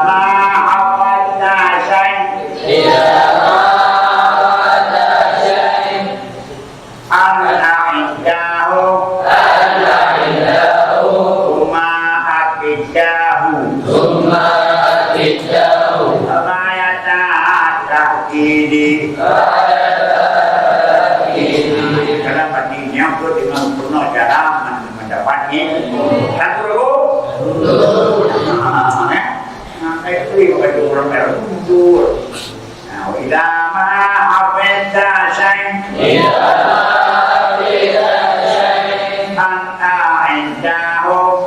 ma awadna syai Ida ma awadna syai Anna indahu Huma akidahu Rayata tahkidi Karena patinya itu dengan penuh cara mendapatnya satu lagu itu baju merah mundur. Nah, idama abenda syai anta indahu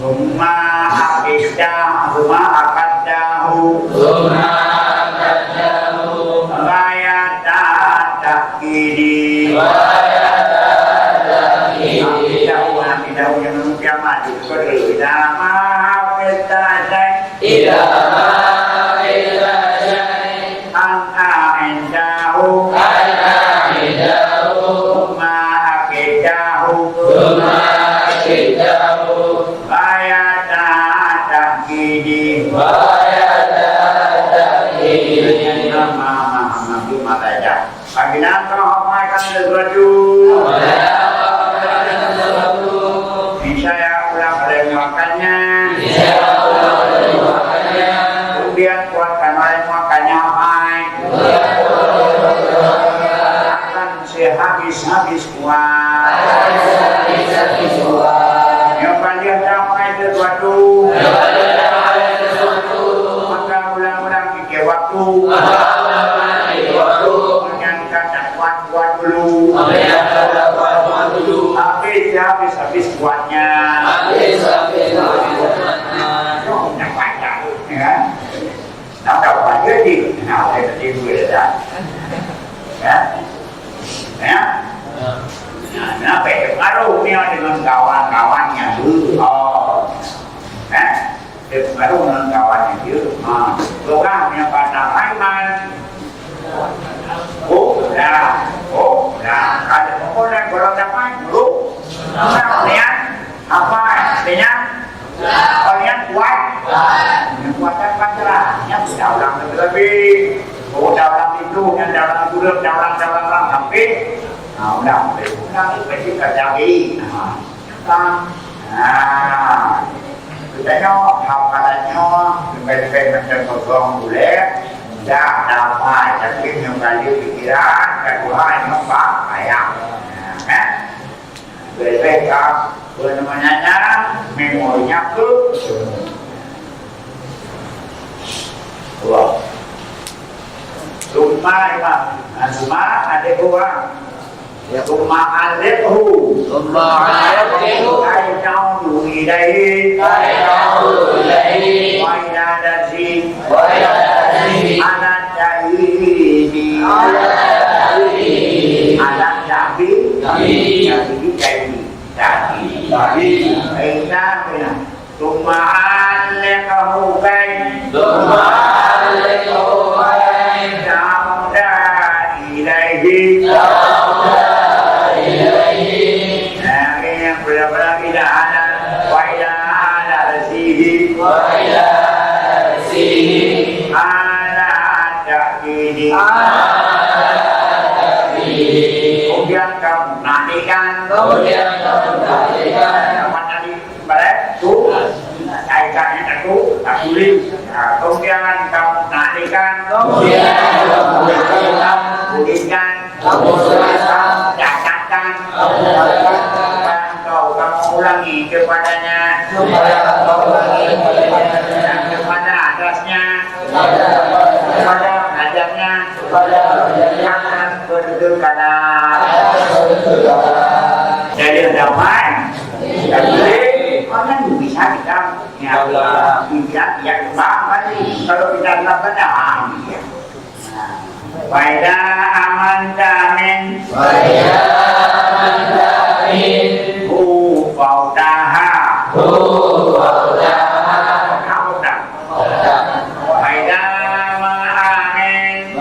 Huma akadahu Rayata tahkidi Tidak yang kiamat itu idama abenda syai anta indahu Huma akidahu Rayata tahkidi Paginato makan legraju. Saya ulang oleh makannya. Kemudian kuatkan oleh makannya mai. Akan sehabis-habis kuat. Yang panjang sampai sesuatu. Maka ulang-ulang pikir waktu. Kuat dulu. Habis kuatnya. Ya. Nah, dapat jadi. Nah, saya tadi dulu dah. Ya. Ya. Nah, kenapa pengaruhnya dengan kawan-kawannya dulu? Oh. Pengaruh dengan kawannya dulu. Orangnya pada iman. Ada orang kalau dapat dulu, kalian apa? Artinya kalian kuat, kuatan pacarannya daulam lebih, daulam itu yang daulam dulu, daulam sampai, udah itu pasti terjadi. Kita hafalannya lebih macam bergong boleh. Tidak dapat, tapi yang kali pikiran, kedua yang ayam. Berbeda, namanya memorinya tu. Wah, rumah ada dua. Rumah alifhu. Kainau ilaihi. Waidadasi. Alat jahili. Alat jahili. Kemudian kamu nantikan apa tadi balik tu kaitannya itu tak boleh. Kemudian kamu nantikan pulihkan catatkan kau kamu ulangi kepadanya dan kepada atasnya kepada ajarnya akan berkenan. Jadi damai, jadi orang bisa kita tidak yang kebanggaan kalau kita lakukan Waida aman damin, faudaha, waida ma'amin,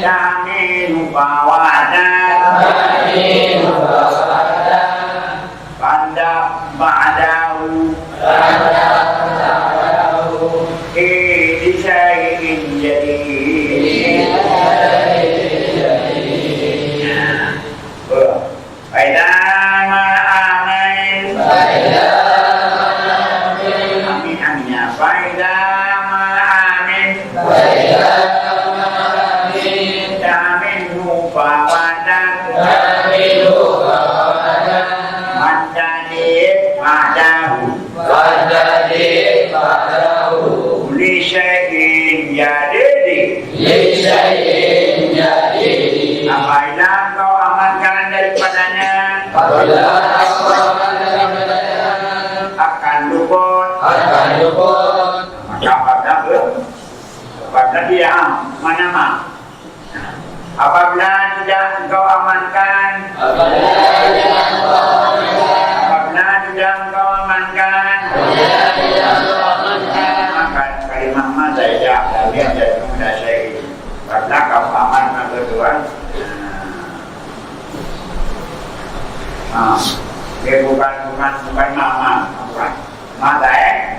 damin bawada, pandap jadi li syai'in jadi apabila kau amankan daripadanya apabila kau amankan daripadanya akan luput maka apabila dia mana apabila tidak engkau amankan maka kalimah masa ya dia jadi mudah saya karena kau amankan kedua dia bukan mama mata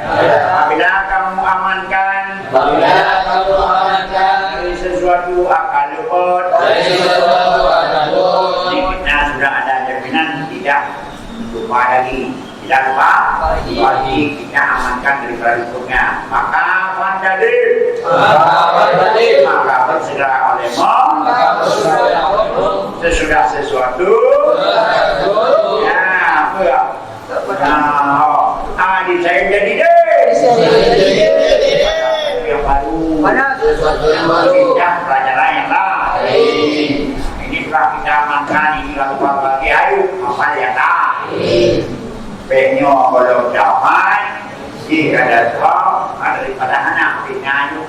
apabila kamu amankan dari sesuatu akan luput kita sudah ada jaminan tidak lupa lagi tidak lupa lagi kita amankan dari luputnya maka maka bersedekah olehmu sesudah sesuatu ya adik saya jadi yang baru kita pelajaran yang lain ini telah kita amankan ini lakukan bagi ayu apa yang lain penyo kalau dapat jika ada daripada anak kita ayu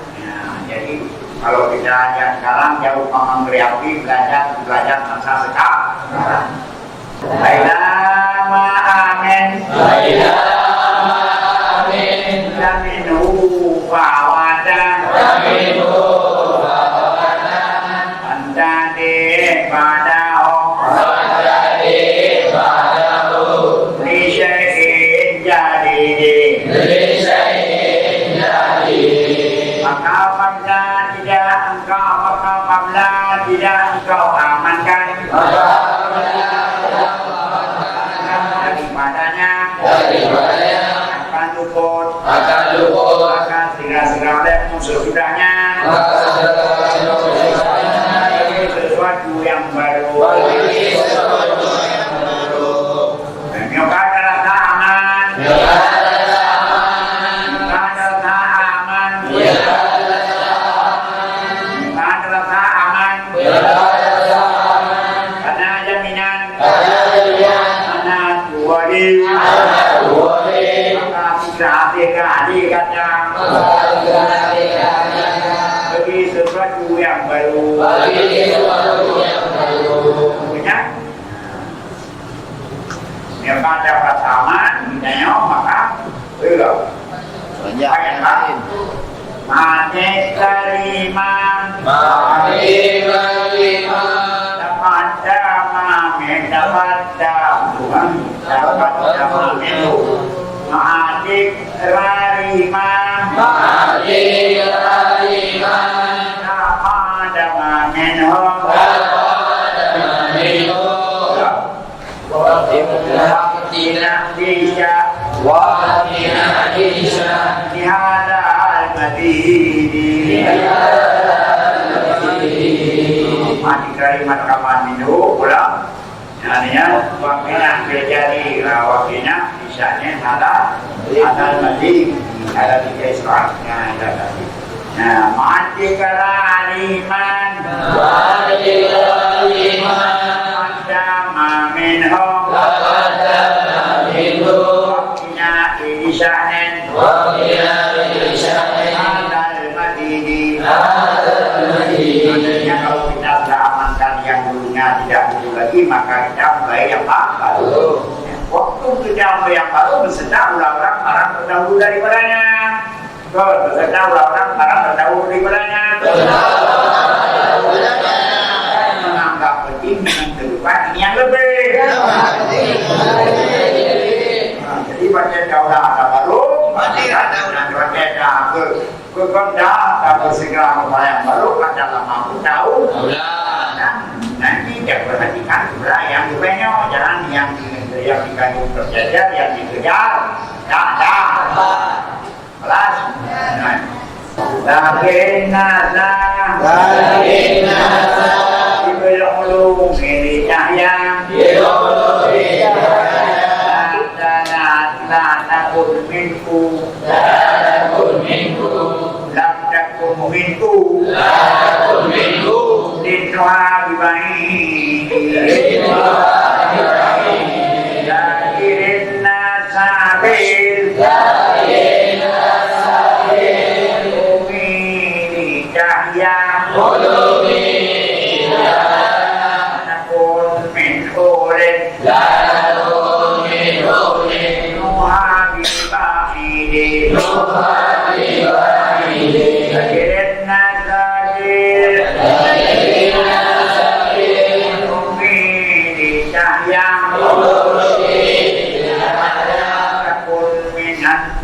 jadi kalau kita yang sekarang jauh memberi api belajar masa sekarang Baiklah amin Laminu fawadan Antani padahu Li syai'in jadi Maka apabila tidak engkau amankan akan luput akan segera-segera olehmu sesudahnya sesuatu yang baru Mioka adalah aman karena jaminan karena hakikatnya bagi sesuatu yang baru yang dapat aman misalnya maka belum ayat lain mati karimah dapat Ma'adik rarimah Na'adama minhum Nihada al-madidi Ma'adik rarimah kaman minhum pulang artinya wakilnya terjadi wakilnya misalnya ada mati ada tiga istilahnya ada tadi. Nah, mati kalaliman ada minhum wakilnya isyanen ada mati kalau kita sudah amankan yang dulunya tidak dulu lagi maka kita mulai yang baru. Waktu kita mulai yang baru bersedar orang-orang terdahulu daripadanya. Bersedar orang-orang terdahulu daripadanya. Menganggap penting dengan kehidupan ini yang lebih. Jadi baca daulah ada baru, baca ke konda atau segera kepada yang baru adalah mampu tahu. Nanti dia perhatikan pula yang dipenyo, jangan yang dikandung terjajar, yang dikejar. Dah. Kelas. Lakin nasa Ibil'ulum ini cahaya La takun minku Lam takum minhu Dinwa bibaini Lakirin nasabil Umi cahaya Anakun min ulin Nuha bibaini Lakirin nasabil Umi cahaya Anakun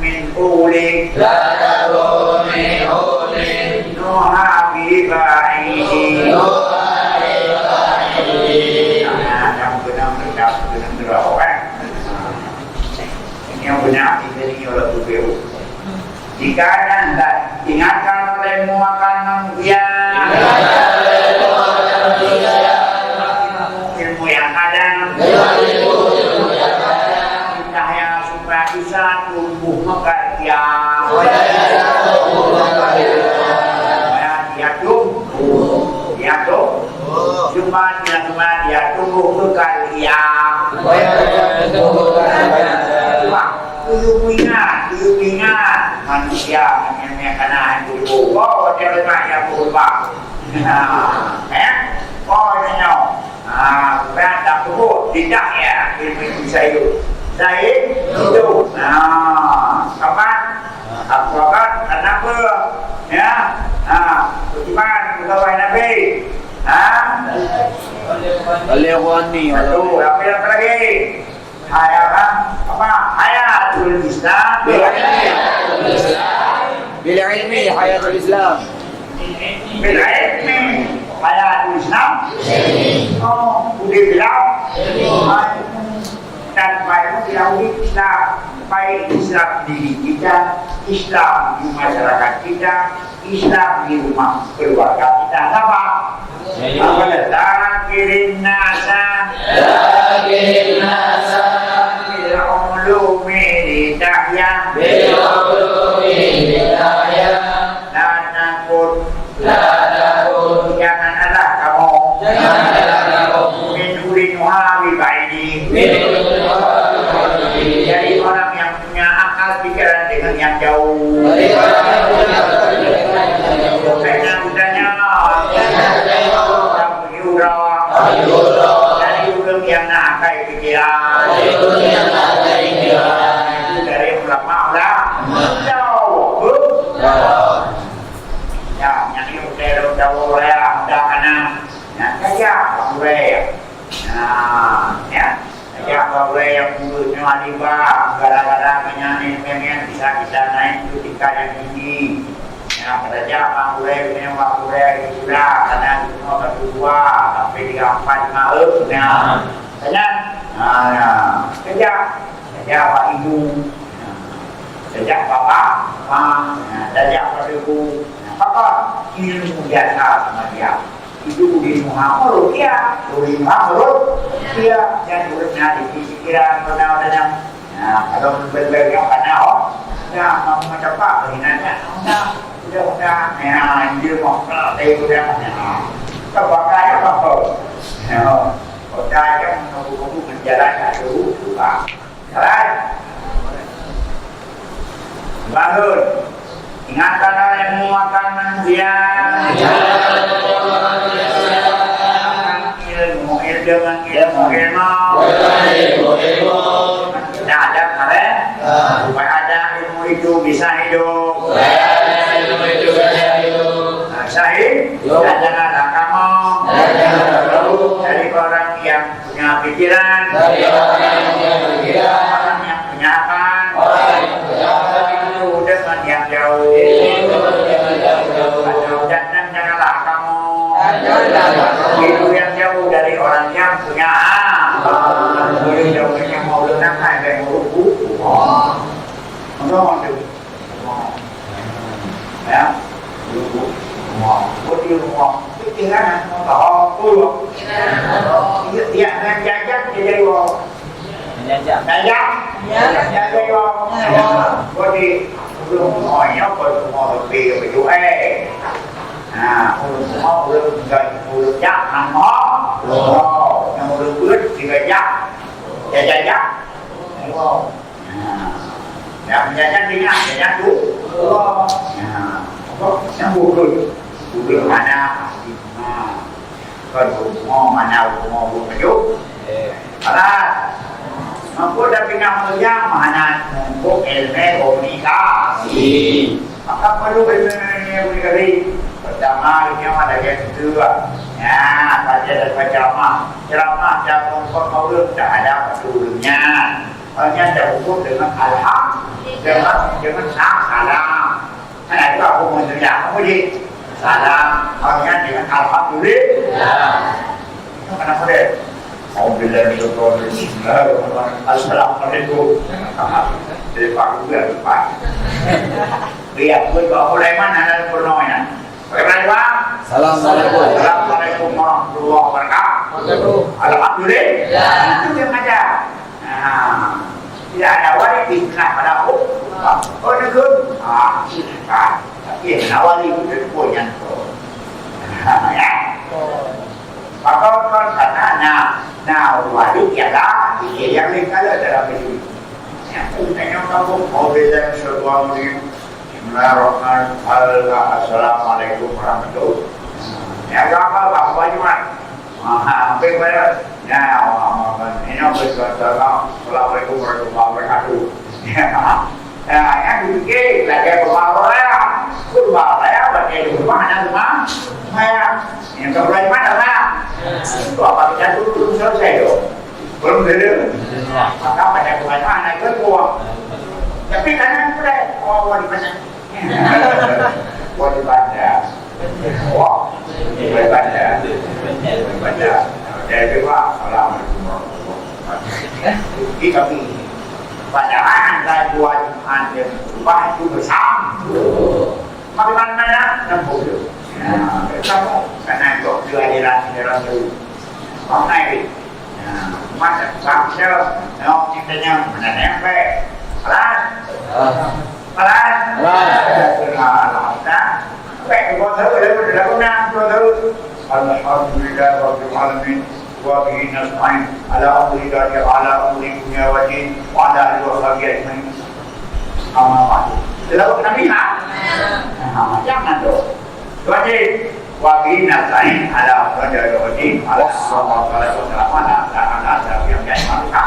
min ulin Nuha bibaini Yang benar kan? Ini yang benar ini oleh tubuh. Jika anda ingatkan olehmu akan manusia, ilmu yang ada, cahaya supaya bisa tumbuh mekarya. Dia cuma dia tumbuh mekarya. Tujuh ingat manusia yang kena itu. Oh, dia lemah yang berubah. Oh, ini berada tubuh tidak ya ilmu bisa itu. Saya itu. Kapan? Apakah kenapa? Ya. Bagaimana pegawai Nabi? Al-Ikhwani Aduh, apa lagi? Hayatul Islam bil ilmi hayatul Islam bil ilmi hayatul Islam. Oh, udah bilang dan baik bilang Islam, baik Islam diri kita, Islam di masyarakat kita, Islam di rumah keluarga kita. Apa? Lakirin nasa bil ulumi lidahya la takut janganlah kamu min urinuha bibaini jadi orang yang punya akal pikiran dengan yang jauh. Karena budanya dari ulum yang nakai pikiran itu dari ulama jauh ya yang itu jauh ya udah kanan saja boleh ya saja boleh yang mulutnya alibah gara-gara menyanyi pengen bisa kita naik ke tingkat yang tinggi. Ya, kerja boleh, memang boleh sudah karena semua kedua sampai 3, 4, 5 ya. Kerja Pak Ibu, kerja Bapak, kerja Pak Ibu. Apa ilmu biasa sama dia? Itu di Muhammad dia, di Muhammad dia yang urusnya di pikiran benar-benar. Kalau berbeda karena ya mau mencapai hinanya, udah dia mau pelatih udah kebagai apa kebagai menunggu menjalankan dulu juga jalan bangun ingatkan olehmu akan manusia ilmu dengan ilmu tidak ada kalian supaya ada ilmu itu bisa hidup Sahih dan janganlah kamu dari orang yang punya pikiran orang yang punya akal itu dengan yang jauh atau janganlah kamu itu yang jauh dari orang yang punya jauh yang mau dengar kayak buku ya buku dia mau pikiran mau tahu dia dengan jajak dia jadi jajak jadi belum mau nyokot mau lebih Mulut semua, mulut jak, hangoh. Yang mulut belut, tiga jak. Jak. Yang menjajan ringan, jajan tu. Yang mulut mana? Kan mau mana mau begitu. Alat. Mampu dah pinang kerja mana untuk ilmu komunikasi. Maka perlu ilmu komunikasi. Pertama yang ada yang kedua. Ya, ceramah jangan perlu tak ada pedulnya. Hanya cukup dengan alham, dengan salam. Ada juga aku mengerja, apa je? Salam. Hanya dengan alhamdulillah. Kenapa dia? Assalamualaikum. Jadi Pak juga Pak. Lihat pun kau mulai mana dan pernoinan. Bagaimana Pak? Assalamualaikum. Assalamualaikum warahmatullahi wabarakatuh. Alhamdulillah. Itu yang ada. Tidak ada wali nak pada aku. Oh negeri. Silakan. Tapi awali itu punya. Ya. Maka karena wali ialah yang lingkar dalam hidup. Yang kamu mau belajar sesuatu ini, Bismillahirrahmanirrahim. Assalamualaikum warahmatullahi wabarakatuh. Ya apa bapak cuma, bagaimana? Ya, ini Assalamualaikum warahmatullahi wabarakatuh. Yang dikit lagi berbawa ya, bagi rumah ada rumah, yang kemudian mana lah? Itu apa kita dulu selesai dong? Belum dulu. Maka pada kebanyakan anak itu buang. Tapi kanan boleh, di mana? Di baca. Di baca. Jadi Pak, Assalamualaikum warahmatullahi wabarakatuh. Ini kami bacaan saya buat yang berubah itu bersama. Bagaimana? 60. Kamu karena itu kehadiran itu. Hôm nay mắt sáng sớm nó chúng ta nhau mình là ném về là làm ra vậy có thứ ở đây mình đã có nam có thứ alhamdulillah rabbil alamin wa bihi nasta'in ala amrika wa din wa ala alihi wa sahbihi ajma'in amma ba'd. Lalu Nabi jangan dong. Jadi wabi nasain ada raja Yahudi ala sallallahu alaihi wasallam ada yang jadi manusia.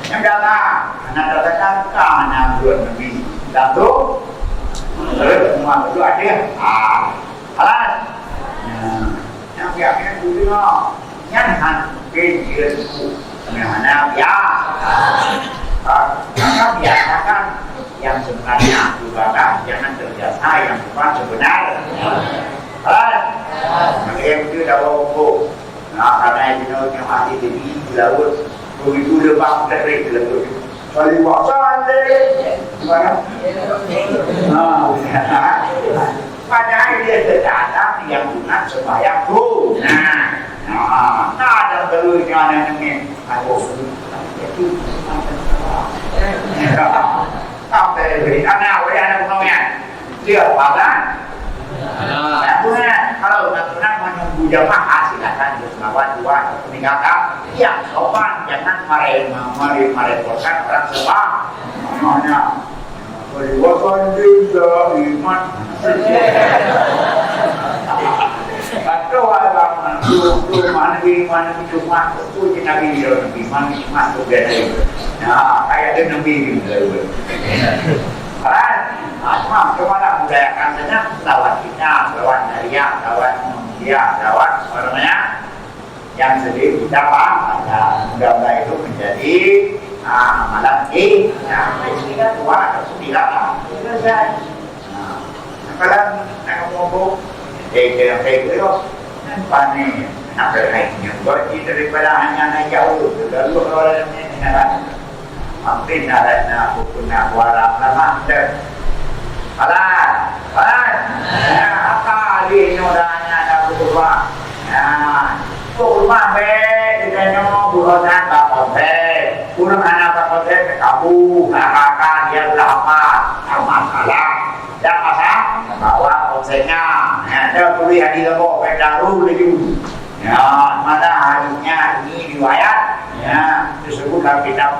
Yang datang katakan karena bulan Nabi satu terus semua itu ada. Alas. Yang biasanya dulu nyanhan kejiranku mana Karena biasakan yang sebenarnya juga jangan terbiasa yang bukan sebenar. Yang itu dah bawa karena itu yang hati ini di laut begitu lebam dari laut. Kalau wasan deh, mana? Padahal dia tercatat yang bukan sembahyang tu. Tak ada terusnya ini. Sampai beri anak punya dia pada kalau nak menunggu jamaah silakan berselawat dua meninggalkan yang sopan jangan merepotkan orang sebab namanya wasan juga iman atau orang mana cuma itu nabi iman itu beda. Nah kayak dia nabi cuma lah budayakan saja lawan kita, lawan Arya, lawan dia, lawan orangnya yang sedih kita paham. Mudah-mudahan itu menjadi amalan kita. Kita tua atau tidak selesai. Kalau nak ngomong, kayak itu, panik. Nak berhenti, berarti daripada hanya jauh, lalu orang ini nak mampir nak hukum nak warak lama dah. Alat, apa dia nyoranya dah berubah. Berubah kita nyor buronan bapak kurang anak bapak kabu, kakak dia lama, masalah, dah apa? Bawa konsepnya, ada tulis hadis apa pedaru lagi. Ya, mana hadisnya ini riwayat. Ya, disebut dalam kitab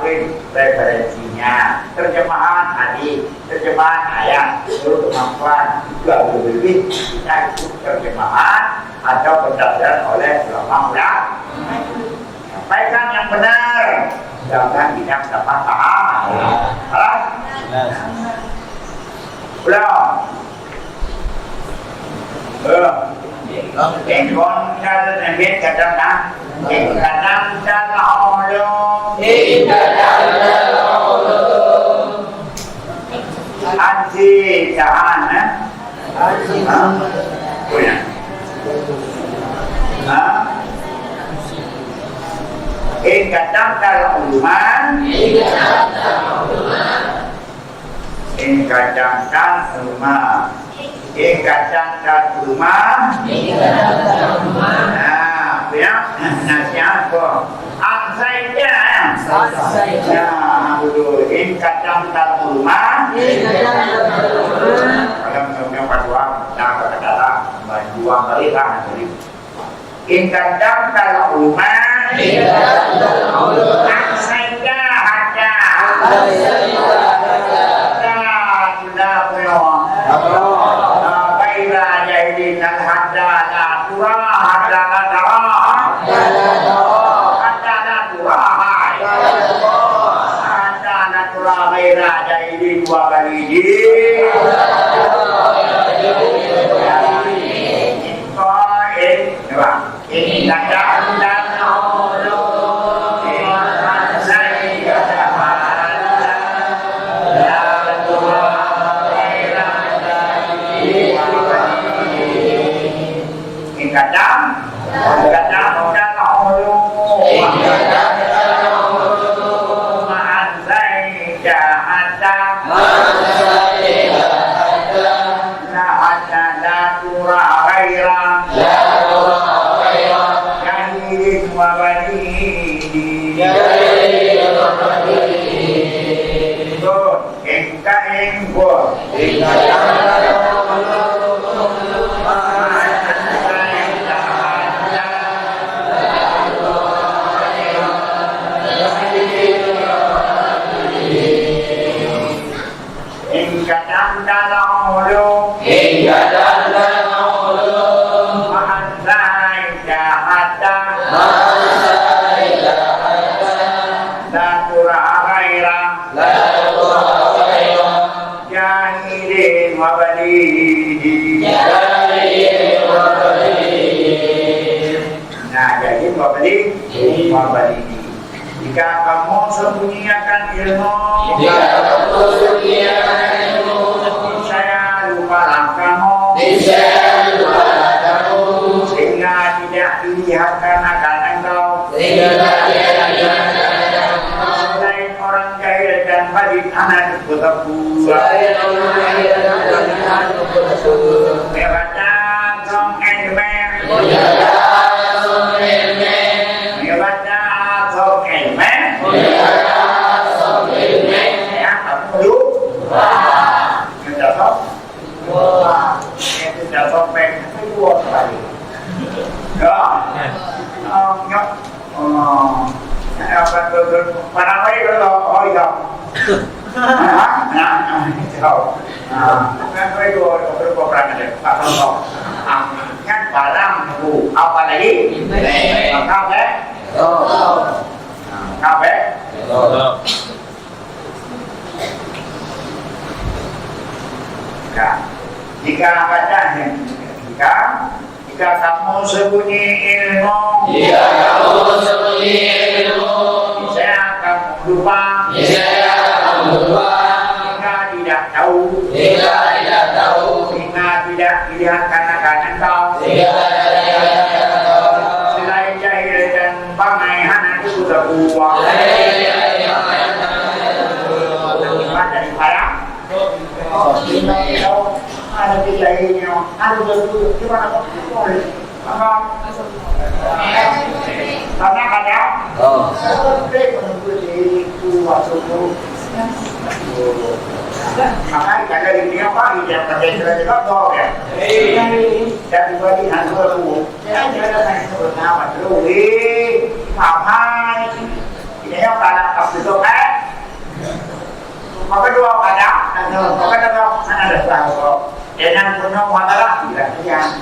referensinya. Terjemahan hadis, terjemahan ayat, seluruh kemampuan juga lebih kita ikut terjemahan atau pendaftaran oleh ulama. Sampaikan yang benar, jangan kita dapat paham. Salah? Belum. Yang konal nabi kadang-kadang, yang kadang-kadang Allah, Haji jahan, punya. Yang kadang-kadang uluman, yang kadang-kadang uluman. Ikatan rumah. Nah, ya, nasihat kok. Saja. Nah, dulu ikatan rumah. Kalau misalnya paduan, nah kata-kata dua kali lah. Ikatan rumah. Saja ada. Sudah punya. Dan hadda turah hadda turah gairah jadi dua kali ini jika kamu sembunyikan ilmu, saya lupakan kamu, sehingga tidak dilihat karena engkau, selain orang jahil dan badit anak bertebu, membaca song and man, apa lagi? Kafe? Kafe? Jika baca jika kamu sembunyi ilmu, saya akan lupa. Jika tidak tahu, jika tidak dilihat karena engkau, selain jahil dan bangai anak itu sudah buang. Dari parah. Ada di lainnya, ada dulu gimana kok boleh? Apa? Karena ada. Sampai menunggu di waktu itu. Makanya kalau ini apa? Ini yang terjadi juga dong ya. Dan juga di hantu dulu. Ya jangan hantu pertama dulu. Mamai. Ini yang pada kasih tu kan? Maka dua pada. Maka dua mana ada tahu. Jangan pernah masalah tidak yang.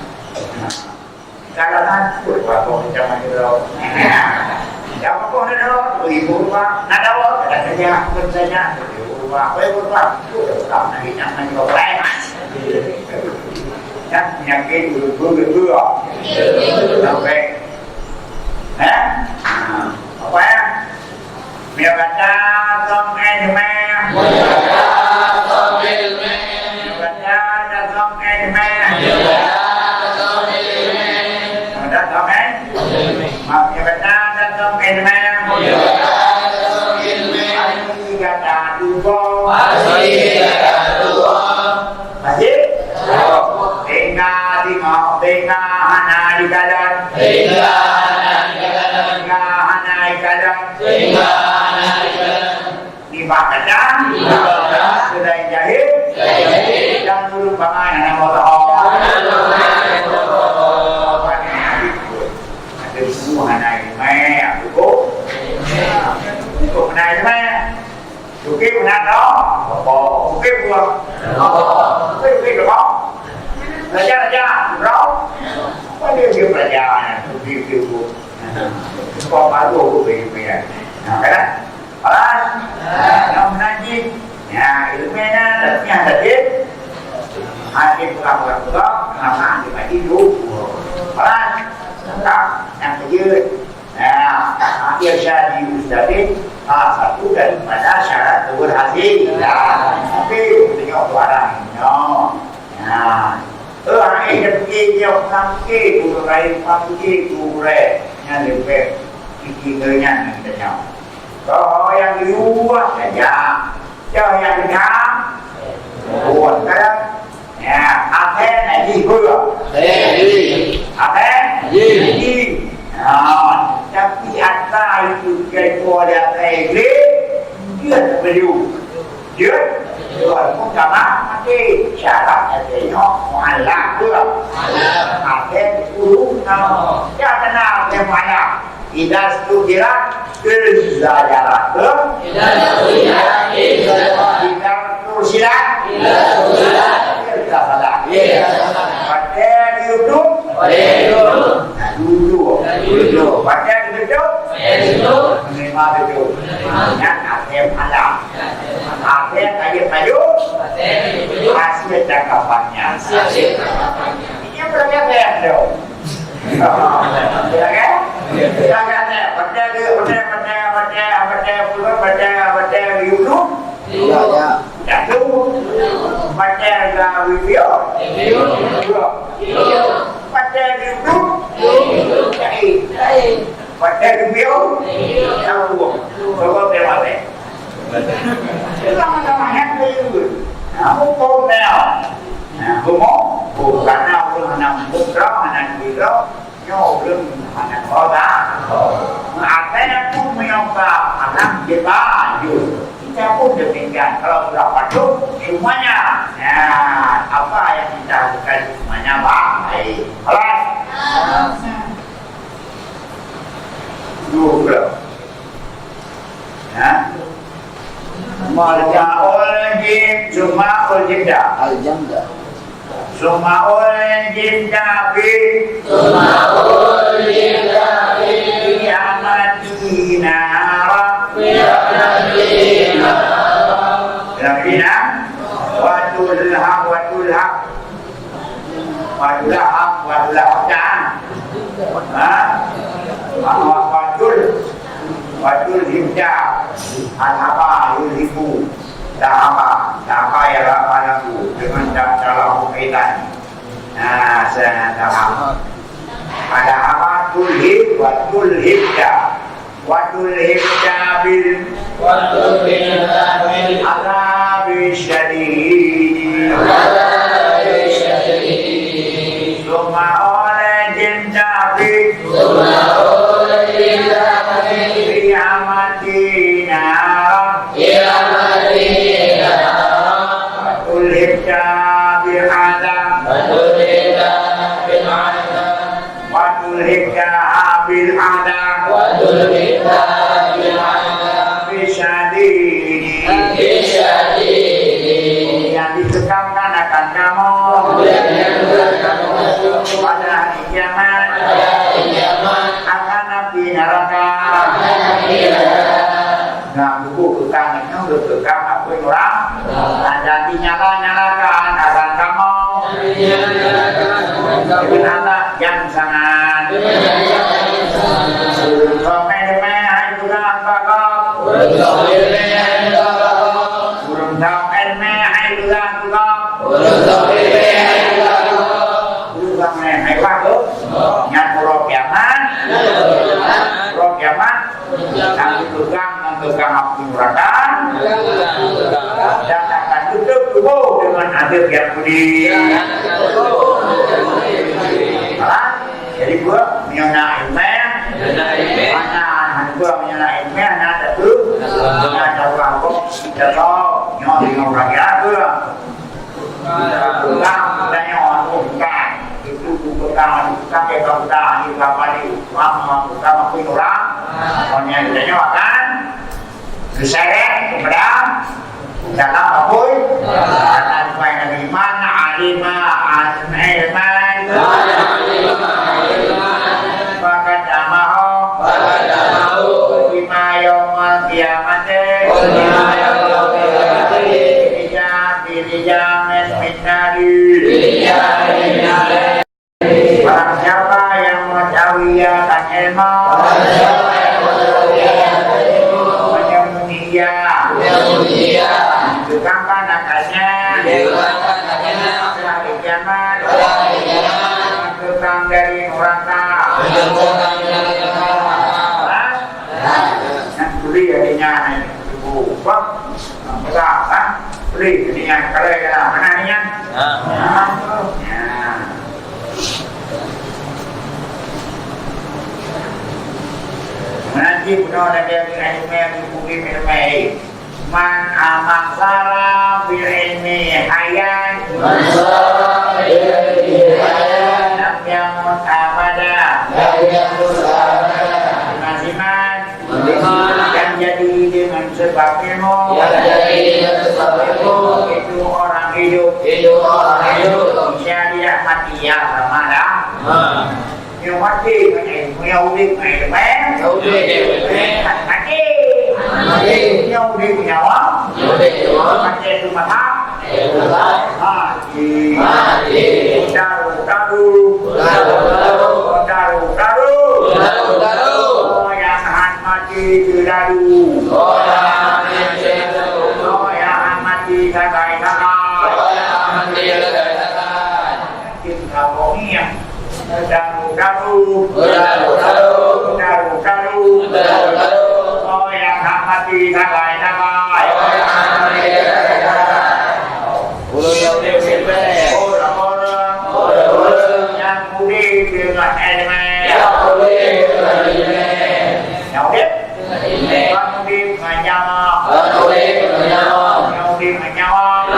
Kalau nanti waktu zaman itu. Jangan pun ada ibu rumah. Nada awak kerja kerjanya. Apa itu pak? Kalau nak kita nak juga lain. Yang penyakit dulu. Sampai, apa ya? Miawaca song edme. Miawaca song edme. Miawaca song edme. Miawaca song edme. Miawaca song edme. Miawaca song edme. Masih Tengah hana di kalan di bakadan sedang jahit dan turun pangan yang motor ada semua hana ini aku kok hana ini Oke, benar dong. Oke, buang. Oke, dong. Belajar, bro. Apa dia belajar? Oke, bu. Kau baru ya. Nah, kan? Alas. Yang menanti. Ya, ilmunya datanya tadi. Hati pulang. Kenapa? Dibagi dulu. Alas. Yang kecil. Nah, akhir jadi ustadz. Satu daripada syarat berhasil. Tapi tengok barang. Nah, orang ini dia pakai burai yang lebih tingginya ni tanya. Kalau yang luar saja, kalau yang dekat, buat kan? Ya, apa lagi gua? Apa? Tapi ada itu kepada negeri dia perlu dia pun sama mati syarat adanya mualaf juga ada dulu ya kenal semua tidak setuju tidak duduk baca duduk menerima duduk yang akhir alam akhir tajuk hasil cakapannya ini berapa dong ya kan baca duduk baca video baca duduk baca video tahu bawa berapa sama-sama yang itu aku pun tahu bukan aku menang putra menang video nyo belum menang kota akhirnya pun menyokap anak kita kita pun demikian kalau sudah patuh semuanya apa yang kita lakukan semuanya baik alas dua Marjaul jim Suma'ul jimda Al-Jamda Suma'ul jimda bi Suma'ul jimda bi Qiyamatina Qiyamatina Qiyamatina Wadul haq Wadul himda Al-haba yulhibu Dahaba ya Rabanaku dengan dalam kaitan saya dahab ada apa tulhib wadul hibda bil azabi syadid summa oleh jindabi tulika bil adam wa tulika bil adam bisyadini yang ditekankan akan kamu pada hari kiamat akan api neraka. Nah, buku kekang itu udah kekang apa orang dan dinyala-nyalakan akan kamu dengan anak yang sangat remeh-remeh hai bukan bakal burung tahu remeh hai bukan burung remeh bakal nyat roh kiamat yang tukang api neraka dan akan tutup tubuh dengan adab yang budi. Jadi gua menyona ilmu, mana gua menyona ilmu, ada tuh, ada apa, kita tahu, nyori orang ya gua, tukang dan orang tukang itu tukang kayak tukang di kapal itu, tukang api neraka, orangnya dia akan diseret kepada dalam apun dan supaya iman alima ilman maka damahu bima yawmal qiyamati bilijamin min nari. Barang siapa yang mengetahuiakan ilmu tukangkan akalnya hari kiamat tukang dari neraka yang beli adanya ibu bang kan beli adanya kalau ada mana adanya nanti benar ada yang beli ilmu man amaksara bil ilmi hayat lam yamut abada nasiman yang jadi dengan sebab ilmu itu orang hidup bisa tidak mati ya ramada yang mati yang udik mati yang udah punya uang, pakai itu mata, mati, daru, oh yang mati daru, oh yang mati sakai, kita bohong daru, mati sakai. Orang yang budi dengan ilmu. Yang budi dengan nyawa.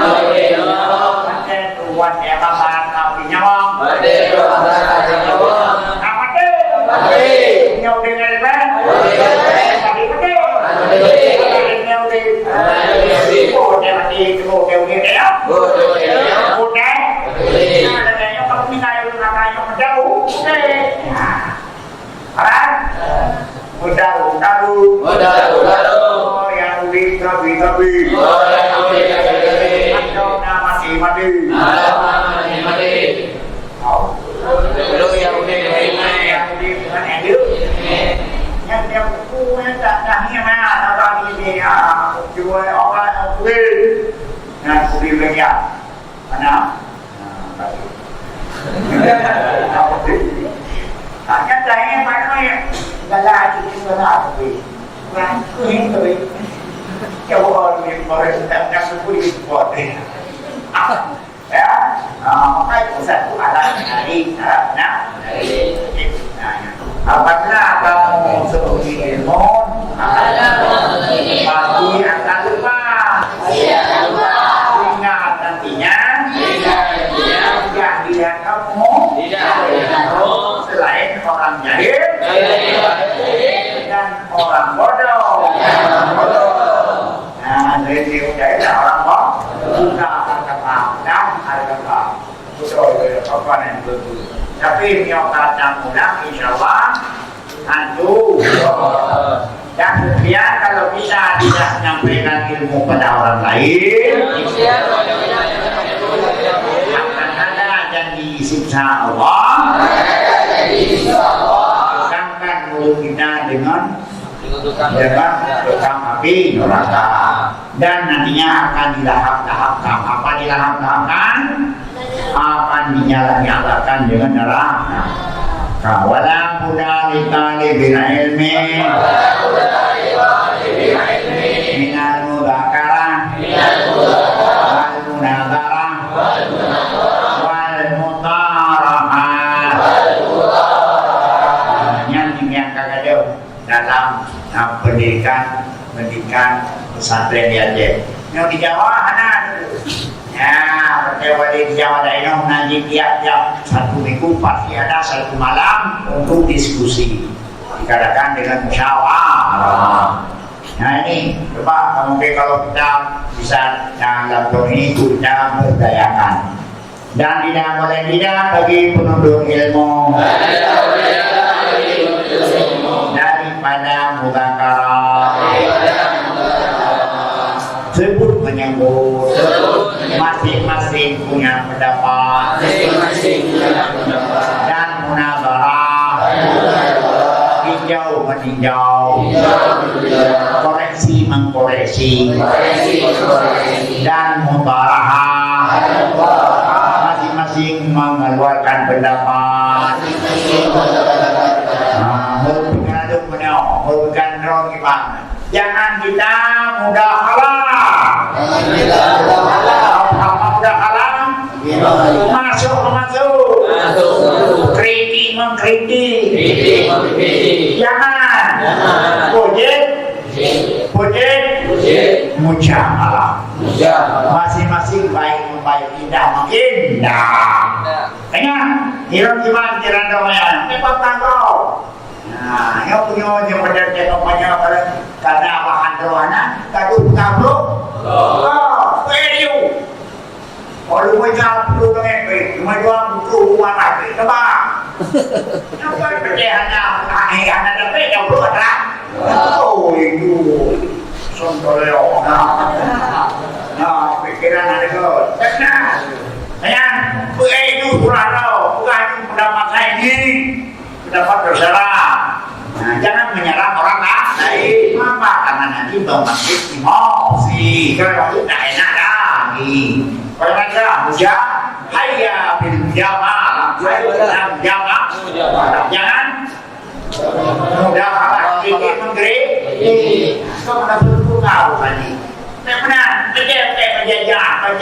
Macam tuan yang makan kau di nyawa. Nyawa dengan ilmu. Kan saya mana ya galak itu galak tapi kan kuing tapi jauh orang yang bersentak sepuluh buat ya makanya pusat itu ada hari apabila kamu seperti ilmu pasti akan lupa ingat nantinya jahil dan orang bodoh. Nah, dari jahil dan orang bodoh sudah akan kata dan ada kata bodoh itu apa yang betul. Tapi yang kata mudah insyaallah antu. Dan kemudian kalau bisa tidak menyampaikan ilmu pada orang lain, akan ada janji siksa Allah. Bukankan mulut kita dengan api neraka, dan nantinya akan dilahap-lahapkan. Apa dilahap-lahapkan? Akan dinyala-nyalakan dengan neraka. Wala budalika bil ilmi minal mudzakarah wal munadzarah wal mutarahah. Yang kagak dalam pendidikan pesantren di Aceh. Yang di Jawa ada. Ya, pertemuan di Jawa Daerah nanti tiap-tiap satu minggu pasti ada satu malam untuk diskusi, dikatakan dengan musyawarah. Nah ini coba mungkin kalau kita bisa dalam ini kita berdayakan, dan tidak boleh tidak bagi penuntut ilmu daripada mudzakarah sebut menyebut masing-masing punya pendapat dan munazarah tinjau meninjau koreksi mengkoreksi dan mutarahah masing-masing mengeluarkan pendapat. Bukan rong gimana? Jangan kita mudah kalah. Apa mudah kalah? Masuk. Kritik mengkritik. Jangan. Puji. Mujamalah. Masing-masing baik membaik, indah mengindah. Tengah. Hirau gimana jalan doanya? Cepat tangkau. Nah, yang punya yang pada cekapnya karena bahan doana kadu tabruk. Periu. Kalau macam perlu dengan macam buku mana coba. Apa percayaannya ada tapi yang perlu ada. Oh itu sontoleo. Nah, pikiran ada kau. Sayang, itu kurang bukan pendapat saya ini. Pendapat terserah. Nah, jangan menyerang orang lain. Kenapa? Karena nanti bangkit emosi. Kalau itu tidak enak lagi. Kalau ada mudah, hayya bil jamaah. Jamaah. Jangan mudah kalah sedikit menggeri. Kau mana perlu tahu tadi? Benar, kerja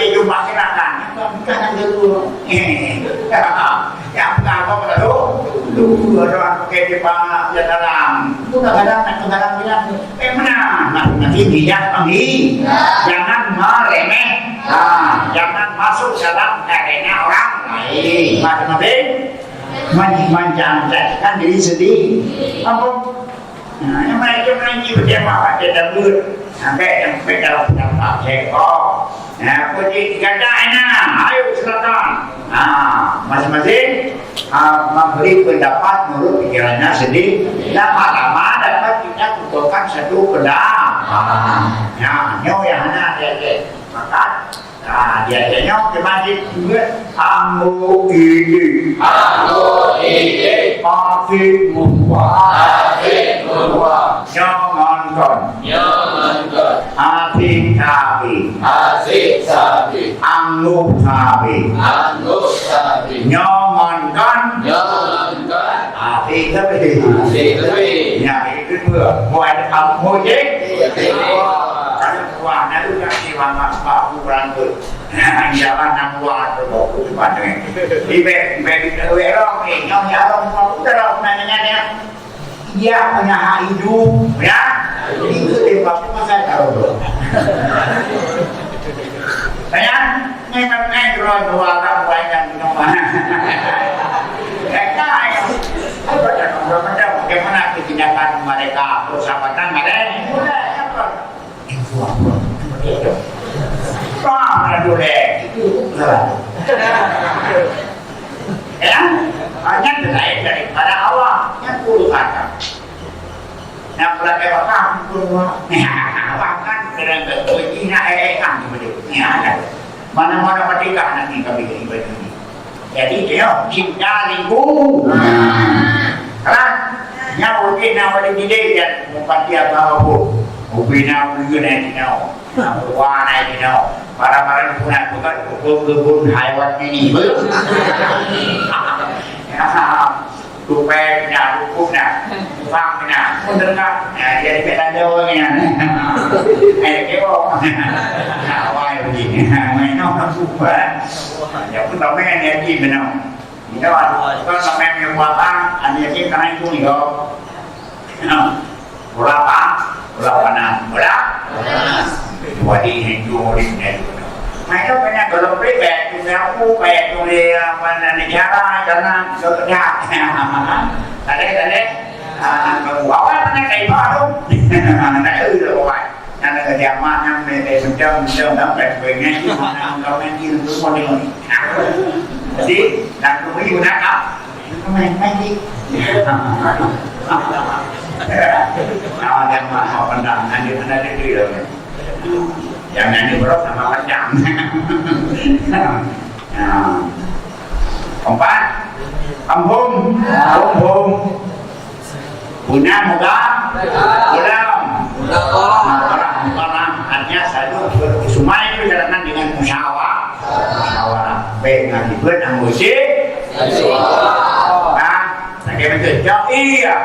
jumlah silakan. Bukan dulu. Ya bukan kau pada dulu orang pakai di pak ya dalam. Kadang bilang, benar. Nanti dia panggil. Jangan meremeh. Jangan masuk dalam arena orang lain. Macam-macam menjanjikan diri sendiri. Apa? Nah, yang mereka menangi berjamaah pada dulu. Sampai dalam pendapat cekok. Nah, puji kata enak. Ayo silakan. Nah, masing-masing memberi pendapat menurut pikirannya sendiri. Lama-lama dapat kita kumpulkan satu pendapat. Ya, yang hanya dia makan. Nah, dia ke masjid juga. Ambo ini. Afid muwa. Jangankan. Asik sabi. Angguk sabi. Jangankan. Asik sabi. Ya itu juga. Buat kamu je. Kalau buat nanti kasih mama bapak berangkat. Jangan nak buat berbohong pada. Ibe orang ni, yang orang mau terus nanya. Dia punya hak hidup, ya. Itu sebab masa tahu. Saya memang dua orang banyak di mana. Mereka Bagaimana ketindakan mereka, persahabatan mereka? Mana dulu? Ya, hanya terkait daripada Allah yang puluh kata. Yang berada wakaf puluh, bahkan dengan begina kan sebenarnya. Mana-mana merdeka nanti kami ibadah ini. Jadi dia cinta lingkungan. Kan? Nyawa kita boleh didik dan mempati apa-apa. Ubina ulun nyawa. Warna nyawa. Barang-barang punah bukan kebun haiwan ini. Supaya kena hukum nak, faham kena, betul tak? Jadi kita jauh ni, kewok, awal begini, main orang super, ya pun tak main dia ni benar. Kita kalau tak main yang buatan, anda ni kerana itu ni kau, berapa? Berapa nak? Buat ini Hindu ni. Mereka banyak kalau pribadi, juga aku baik tu dia mana negara karena kerja. Tadi, awal mana kayak baru, nak tu awal. Yang kerja mana macam dapat pengen mana kau main semua ni. Jadi, nak tu guna kau, main di. Awal yang mah pandang, nanti tu lah. Jangan diberok sama macam. Keempat, kampung, punya muka, pulang, artinya satu semua itu berjalan dengan musyawarah, baik dengan dibuat musik, bagaimana jauh iya,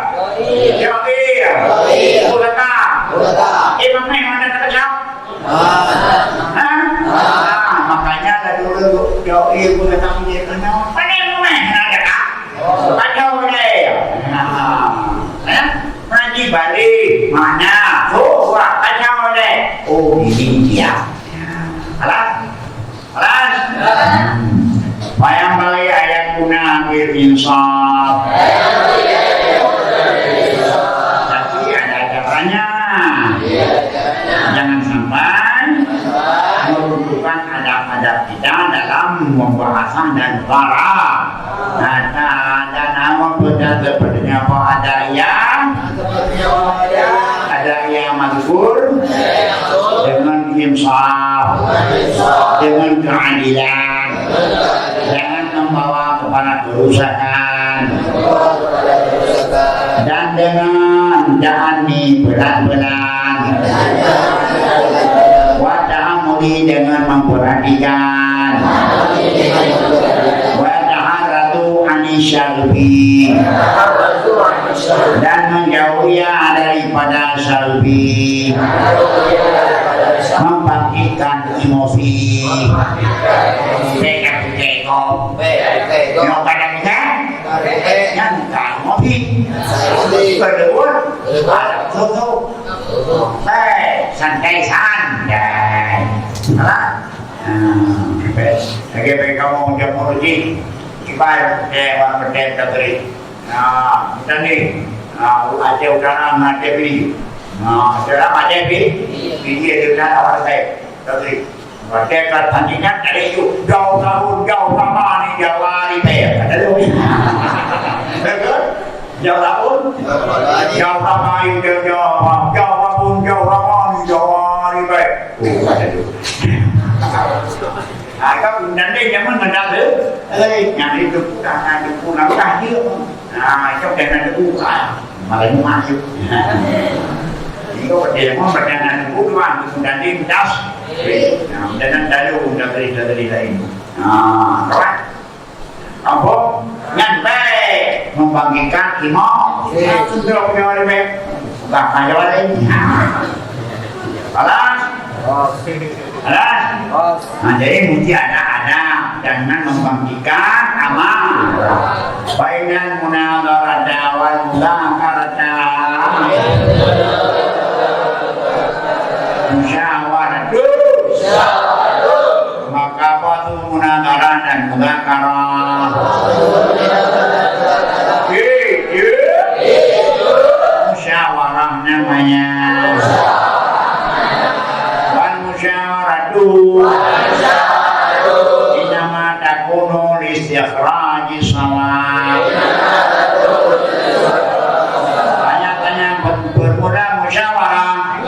Imam mana tak jauh? Makanya ada dulu jauh ibu datang dia kenal. Mana ada kak? Kacau deh. Nanti balik mana? Oh, kacau deh. Oh, ini dia. Alas. Bayang balik ayat guna bil insaf. Tapi ada caranya. Jangan sampai meruntuhkan adab-adab kita dalam pembahasan dan para ada nama benda sepertinya apa ada yang mazkur dengan insaf dengan keadilan, jangan membawa kepada kerusakan dan dengan jahani berat-berat wa'amuli dengan memperhatikan wa'aharatu anisyalbi dan menjauhi daripada salbi, membangkitkan emosi yang pada kita yang tak emosi kedua tutup santai-santai bagi kamu jamu ruji kibar berdaya terteri kita ni ada udara ada beli dalam ada beli dia dengan awal saya terteri berdaya tandingan ada itu jauh lama ni jauh hari saya ada tu jauh lama itu jauh lama ni jauh hari baik ada tu. Kau nanti zaman mendadak, yang itu karena itu pulang kaya, kau jangan buka, malah maju. Jika dia mau berjalan bukan, nanti das, jangan dalu dari lain. Kawan, apa? Nyantai membangkitkan iman, sudah punya orang baik, tak ada lain. Jadi mesti ada jangan membangkitkan amal. Bainan munadharata wal mudzakarata. Musyawaratu. Maka batu munadharah dan mudzakarah. istikhrajis shawab. Tanya-tanya bermudah musyawarah.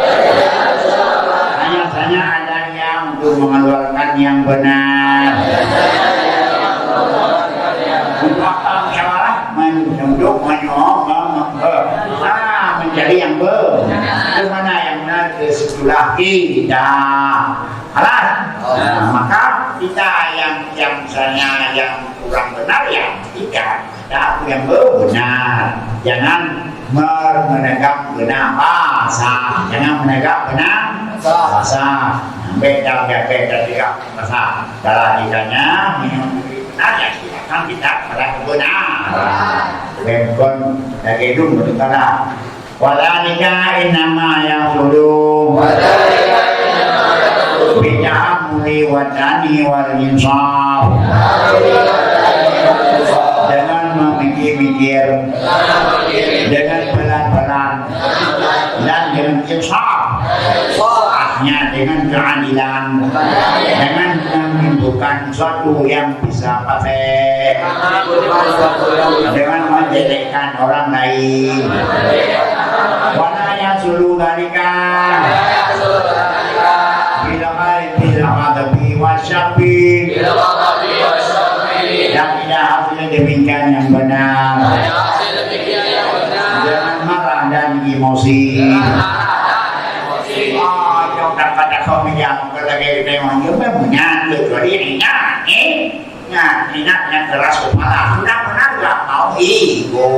Tanya-tanya adanya untuk mengeluarkan yang benar. Untuk apa musyawarah? Untuk mencari yang benar. Itu mana yang benar ke situ lagi kita. Alas. Maka kita yang misalnya yang kurang benar ya kita aku yang benar. Jangan menegak benar bahasa. Jangan menegak benar bahasa. Beda juga bahasa. Kalau ditanya benar ya silakan kita pada kebenaran. Bukan lagi itu berkata. Wadhalika innama yahulu bita'amuli wadani wal insaf. Dengan memikir-mikir, dengan pelan-pelan, dan dengan insaf. Artinya dengan keadilan, dengan menentukan sesuatu yang bisa pakai, dengan menjelekkan orang lain. Wanaya sulu dalika bila ghadabi wasyafi, dan tidak harusnya demikian yang benar. Jangan marah dan emosi. Trong tập và tập không bây giờ một cái là cái mà nhớ mấy mùi nha được rồi đi này nhá nha thì nó keras cũng là sudah pernah nggak mau ego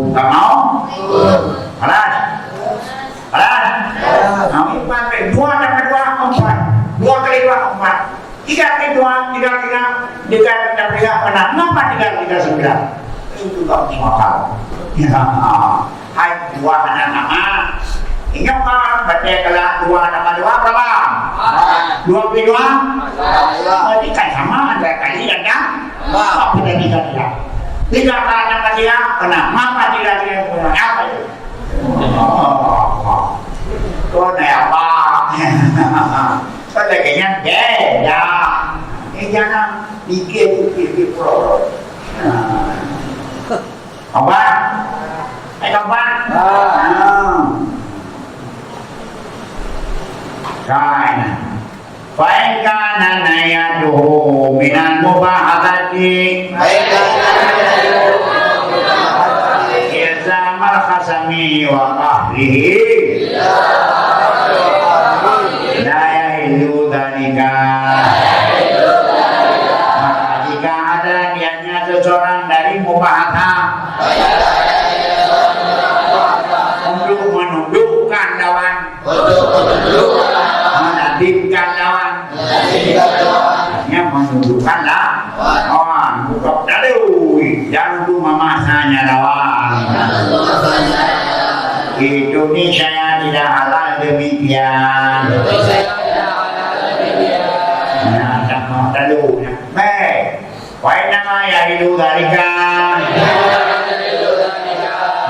nggak mau alas mau pakai dua kali dua empat tiga kali pernah ngapa tiga sembilan itu nggak masuk akal ya hai dua anak nama. Ingat kan, baca kalau dua tambah dua berapa? Dua kali dua? Berarti kan sama ada kali ada. Apa pada tiga? Tiga kali tambah tiga, kenapa tiga pernah apa itu? Kau ni apa? Kau kayaknya beda. Jangan pikir pro. Kawan, kawan. Kana fa kana nayatuhu minal mubahati ilzamal khasami wa qahrihi la yahilu dhalika. Maka jika ada niatnya seseorang dari mubahata untuk menundukkan lawan, menandingkan lawan, hanya menundukkan lawan, bukan dalui, jangan untuk memasanya lawan. Indonesia tidak halal demikian. Nah, tak mau dalu, baik. Wahai nama ya hidup dari kan.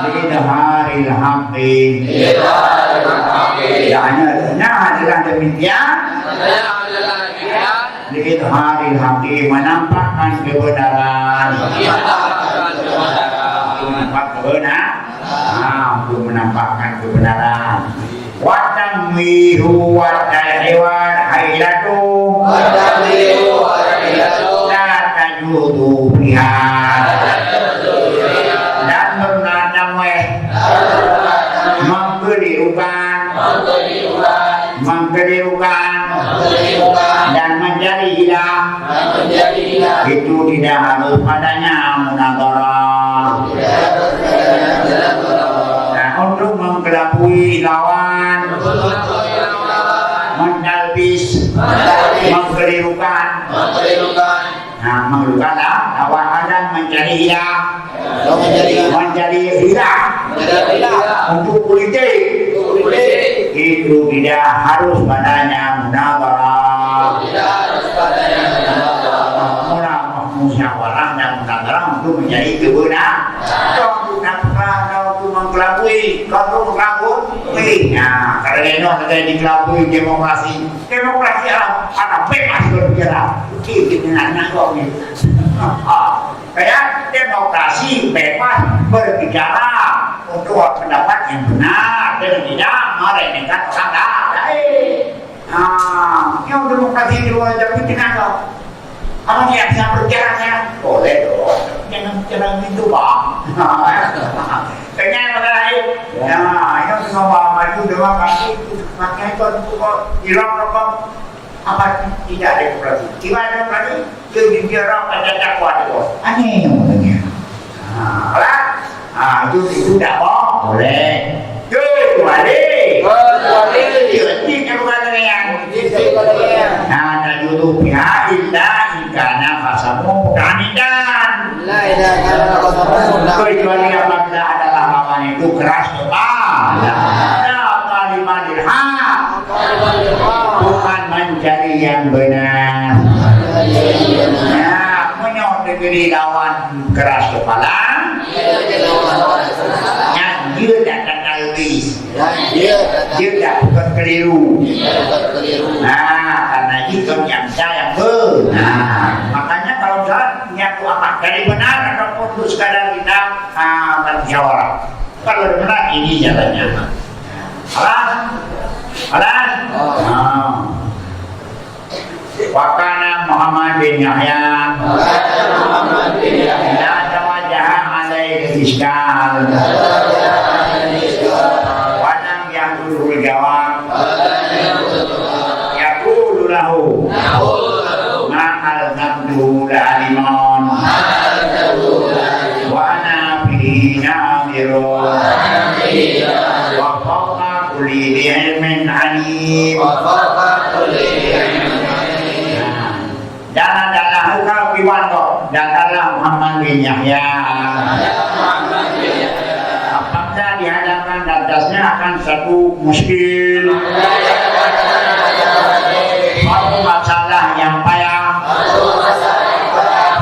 Lidharil haqqi. Nah adalah demikian. Lidharil haqqi menampakkan kebenaran. Untuk menampakkan kebenaran. Wa tamwihu wa ta'hiwar hailatu. La tajudu biha. Dan bernadamweh mengkelirukan dan menjadi hilang itu tidak harus padanya munadharah. Nah, untuk menggelabui lawan, mentalbis, mengkelirukan, nah mengeluarkan lawan adam menjadi hilang, menjadi hilang untuk politik itu tidak harus padanya munadharah. Musyawarah dan munadharah untuk menjadi kebenaran. Kalau untuk mengkelabui, kalau mengkelabui, nah karena itu ada dikelabui demokrasi anak bebas berbicara. Kiri dengan kau ni. Kayak demokrasi bebas berbicara untuk pendapat yang benar dan tidak meremehkan orang lain. Yang demokrasi di luar jauh dengan kau. Kamu yang bisa berbicara boleh dong. Jangan itu bang. Kayaknya mana lain? Yang semua maju dengan kaki makanya itu hilang rokok. Apa tidak demokrasi? Gimana demokrasi? Dia orang pada dakwah itu. Aneh namanya. Itu tidak boleh. Kecuali ini bukan yang ada YouTube-nya illa ikana kasamu kanidan. Kecuali apabila adalah lawan itu keras kepala. Kalimat dirham bukan mencari yang benar. Menyodori lawan keras kepala. Dia tak kalbis. Dia tak bukan keliru. Karena itu yang saya benar. Makanya kalau saya nyatu apa dari benar ataupun itu sekadar kita berjawab. Kalau benar ini jalannya. Alas. Wakana Muhammad bin Yahya. La wajah alaihi iskal. Wanam yang dulu jawab. Yaqulu lahu. Ma'al nabdu la'aliman. Wa ana bihi nadirun. Wa fawqa kulli ilmin alim. Jangan kau piwanto, janganlah Muhammad bin Yahya. Apabila dihadapkan atasnya akan satu muskil, suatu masalah yang payah,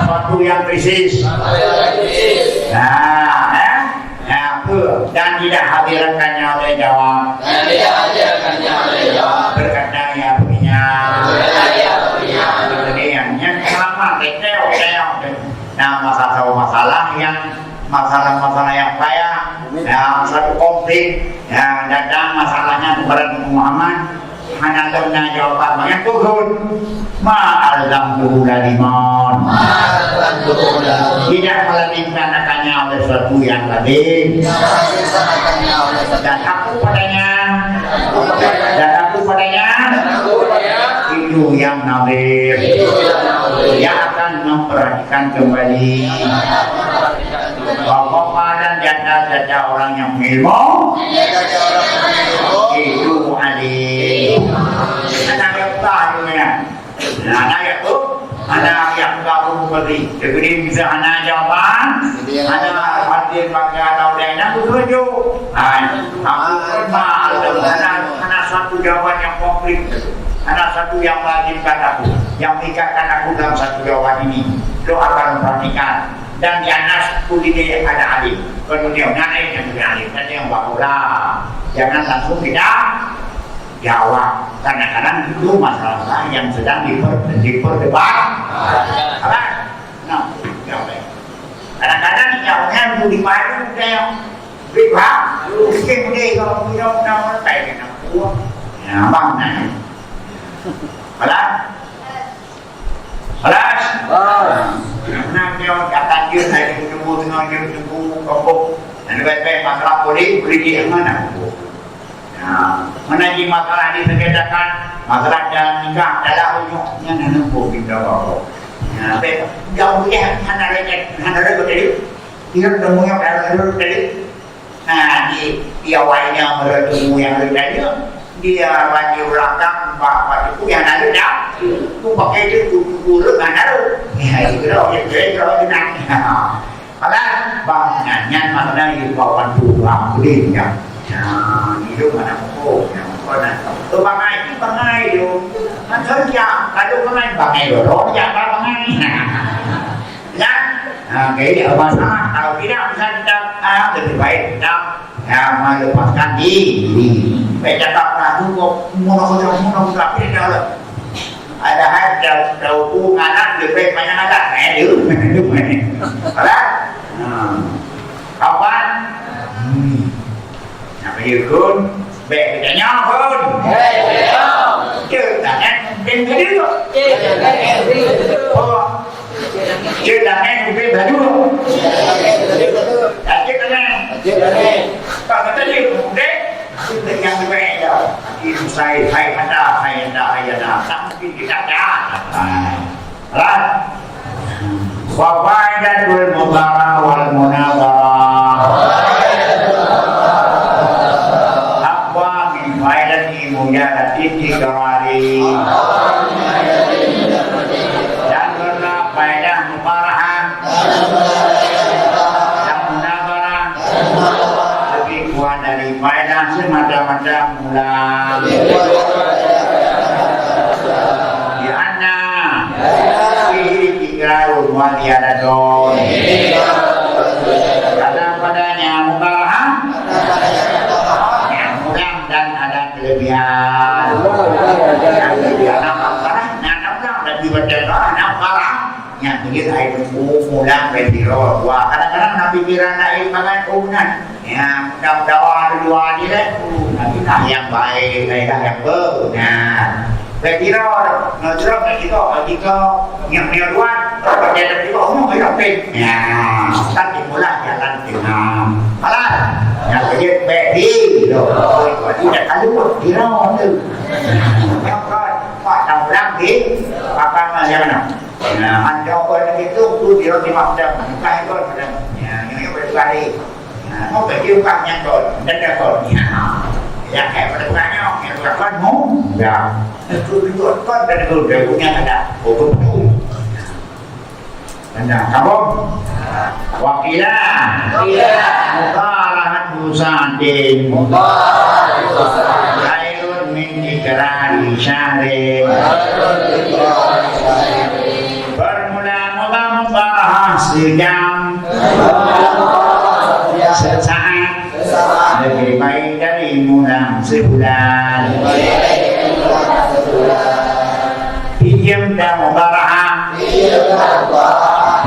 suatu yang krisis. Dan tidak hadirkannya oleh jawab. Berkata ya punya. Nah, masalah yang payah, satu konflik, datang masalahnya kepada Muhammad, hanya tanya jawabannya turun, ma'alam dulaliman, tidak melaksanakannya oleh sesuatu yang lain, dan aku padanya, itu yang nadir, yang akan memperhatikan kembali. Bapak dan janda orang yang ilmu itu alim. Anak yang tahu ya, anak yang tahu beri. Jadi bisa anak jawaban, anak hadir bagi tahu dan aku setuju. Anak satu jawaban yang komplit. Ada satu yang wajibkan aku, yang ikatkan aku dalam satu jawaban ini. Lo akan memperhatikan. Dan di atas kulitnya ada alim. Kemudian naik yang beralim dan yang bakulah. Jangan langsung kita jawab. Kadang-kadang itu masalah yang sedang diperdebat. Nah, jawab. Kadang-kadang jawabnya itu diparu yang bebas. Mungkin kalau punya nama kayak gitu. Ya, bang, nah. Alas. Nah, dia kata dia saya ketemu dengan dia ketemu kampung. Dan baik-baik masalah boleh dia mana? Mana di masalah disengketakan masalah dan nikah adalah ujungnya nanti kita bawa. Baik, jauh dia hana tadi. Dia ketemu yang tadi. Di awalnya bertemu yang tadi. Dia bagi belakang bapak itu yang ada dah, itu pakai itu buruk kan ada, ya itu loh, jadi kalau kita, kalau bangunannya mana itu kawan dua boleh ya, itu mana mau, tu bangai itu, kan kerja, kalau bangai dulu, ya bangai, ya, kayak masalah, kalau tidak bisa kita, lebih baik kita melepaskan diri. Baca tak pernah tu kok monografi dalam. ada hal jauh anak lebih banyak anak dulu kapan apa ikut baik kita nyahun ceritanya mungkin baju ceritanya mungkin baju ceritanya kalau kita mungkin yang berbeda itu saya ada tak mungkin kita lah wafaidatul mudara wal munadara apa min faidati mujadati tikrari dan karena faidah mubarahan dan munadara lebih kuat dari faidah semacam-macam ulang di anna tikrarun wa tiadadun karena padanya mubarahan yang ulang dan ada kelebihan dan dibaca nampak yang begitu air ulang berdirot wah kadang-kadang nak pikiran air makan unan yang mudah-mudahan dua ni dah nah yang baik yang benar berdirot ngejerok kita yang menyuruhan berjaya juga umum hidup ya tapi mula jalan dengan malah yang begitu bedi tidak kalau dirot tu yang kau ulang di apa macam mana anda orang itu tu dirot di macam bukan itu macam yang berkali mau pergi bukan yang tu dan dapat yang kayak pada bukannya yang berkan mau ya itu kan dan itu dia punya ada hukum tu anda kamu wakilah mutarahat musadin khairun min ikrari syahrin bermula-mula membahas sejam sesaat lebih baik dari mulang sebulan pinjam dan mubaraha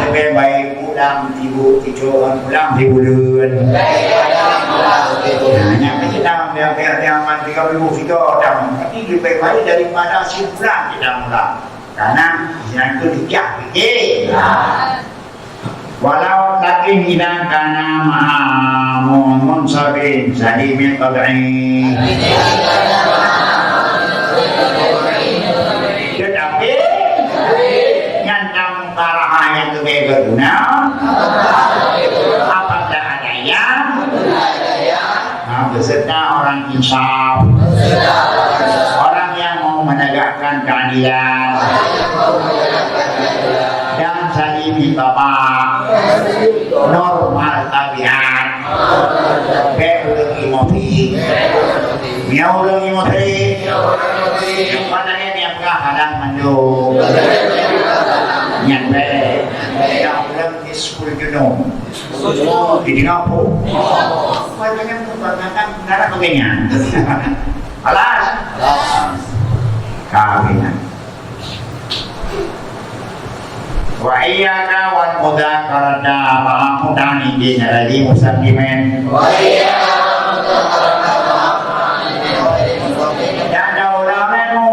lebih baik mulang mulang di bulan hanya kita yang 3,000 kita tapi lebih baik daripada sebulan kita mulang karena yang itu dijak walau lakin ila kana ma'amun munsabin salimin tab'i tetapi nyantang paraha yang lebih berguna apabila ada yang beserta orang insaf orang yang mau menegakkan keadilan dan salimi bapak normal tabiat berulang imoti miaulang imoti padanya yang kadang mendung nyampe yang ulang di 10 junung di Singapura padanya membanggakan negara begini alas kawinan wa iyyaka wal mudzakarata ma'a mutanidin alladhi muslimin wa dan daulamenmu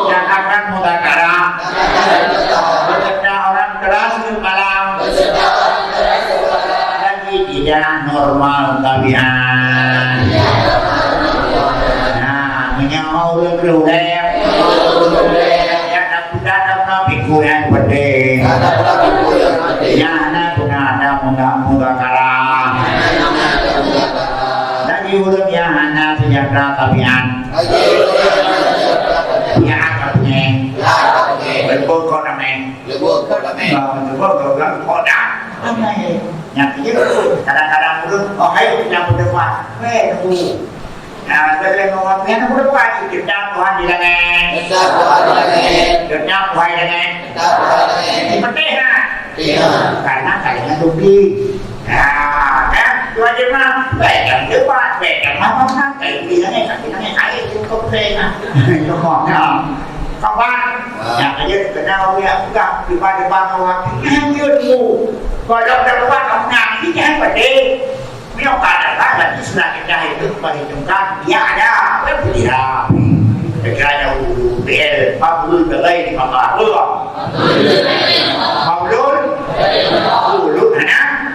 yang akan mudzakarah beserta orang keras kepala lagi tidak normal tabiat menyau berulek Iku yang penting yang anak mudakara lagi urut yang anak sejahtera tabiat yang akapnya berbuk kodamnya berbuk kodam yang itu kadang-kadang urut oh ayo kita berdebat nunggu nah, saya ngomong ni nak berapa kita Tuhan di langit. Kita Tuhan di langit. Penting tak? Karena kalian rugi. Nah, kan? Tuan jemaah, baikkan debat, baikkan apa-apa, baik di langit, kaki langit kaya itu. kepentingan. Cuma kawan, yang aja kenal dia bukan di depan orang yang nyuruh. Kalau dapat orang ini jangan pada. Memang kadang-kadang Islam kita itu perhitungkan dia ada, tidak. Kerana UBL Mablul Bagair Makarul Mablul Mablul anak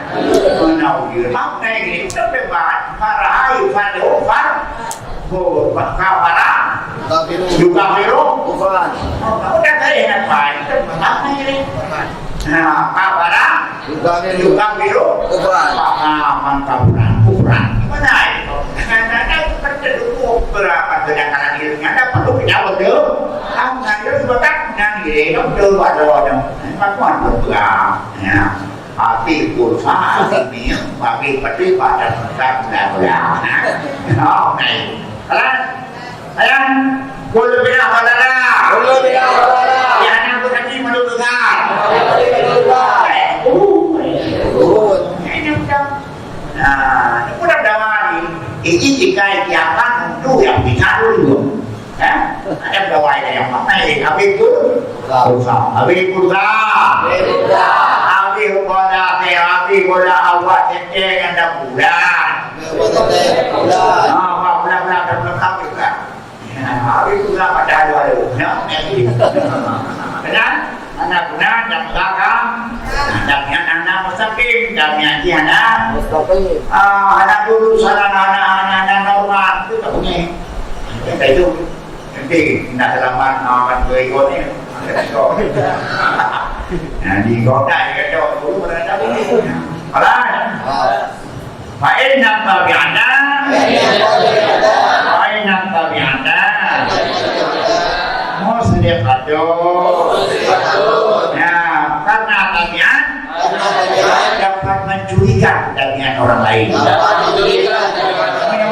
Menawir Makna ini terdebat Marahai Fadofar Kawaran Juga Miru Kufran. Udah saya nak baik Makna ini Kawaran Juga Miru Kufran. Kufran Kufran Mana itu? Berapa sedangkan ilmunya ada perlu kita betul. Kamu nanti sebentar nanti kamu coba dong. Kamu bergerak, ya. Hati pulsa, hati minyak, bagi peti pada tempat belah. Oh, naik. Kalian boleh bilang saudara. Boleh bilang saudara. Yang aku tadi mendudukan. Ini udah. Nah, ini udah damai. Ini jika diakan untuk yang bisa dulu. Ada pegawai yang mana ini? Habis pulsa. Habis pulsa. Habis bola ke habis bola awak cecek anda bulan. Bulan terbentuk juga. Habis pulsa pada dua. Benar? Anak guna jam belakang. Jamian anak mustaqim, jamian anak Mustaqim. anak dulu salah anak normal itu tak punya. Itu nanti nak selamat akan berikutnya. Nah di kota juga jauh dulu berada di sini. Alah. Fa'in nak tabi'anda. Fa'in nak tabi'anda. Musliqatun. Nah, karena tabiat dapat mencurikan tabiat orang lain.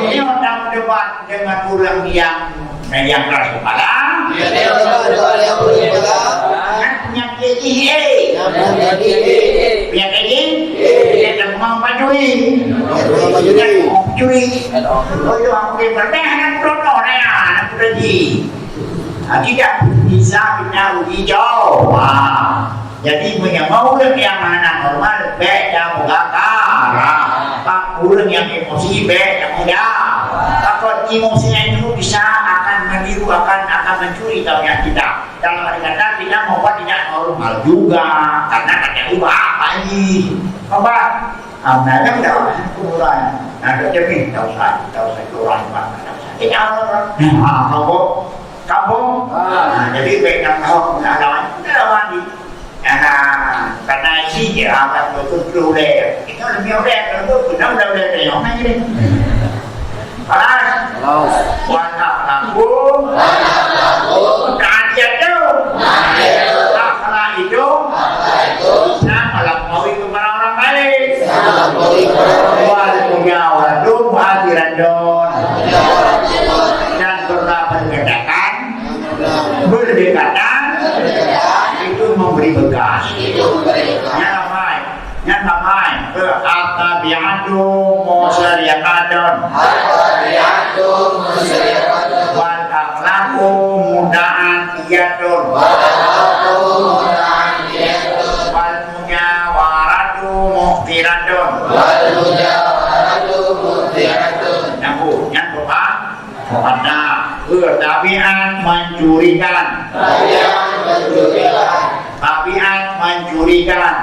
Ini orang debat dengan orang yang keras kepala. Yang KIA, yang yang mau mencuri, mencuri. Oh itu aku berdebat dengan orang pergi. Tidak bisa kita hijau. Jadi punya orang yang mana normal baik yang mengakar, pak orang yang emosi baik yang mudah. Takut emosinya itu bisa akan meniru akan mencuri tahunya kita. Dalam arti kata kita membuat tidak normal juga karena ada ubah apa ini? Apa? Amnanya tidak kurang. Nah, jadi tahu saya kurang banget. Ini apa? Kampung, jadi baik yang kau lawan di, karena isi dia akan betul leh, itu lebih leh, kalau betul leh yang mana ni? Panas, warna kampung, tak ada tak salah itu, nak malam mau itu orang lain, wal punya waduh hadiran don, dan pernah berkatakan. Berdekatan itu memberi bekas. Yang ramai At-tabi'atu musyari'atun wal akhlaqu muda'atiyatun wal mujawaratu muhtiratun. Yang doa kepada tabiat mencurikan. Tabiat mencurikan.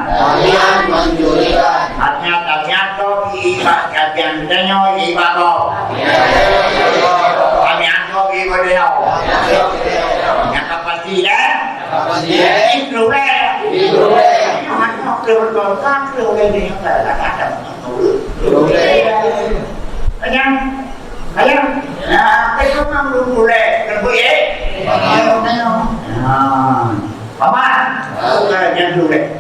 Artinya tabiat itu ibadah yang bedanya ibadah. Tabiat itu ibadah. Yang kapasi dah. Itu dah. Mana keluarkan keluarga ni yang ada. Ayam. Nah, itu memang boleh terbuat. Apa? Yang boleh.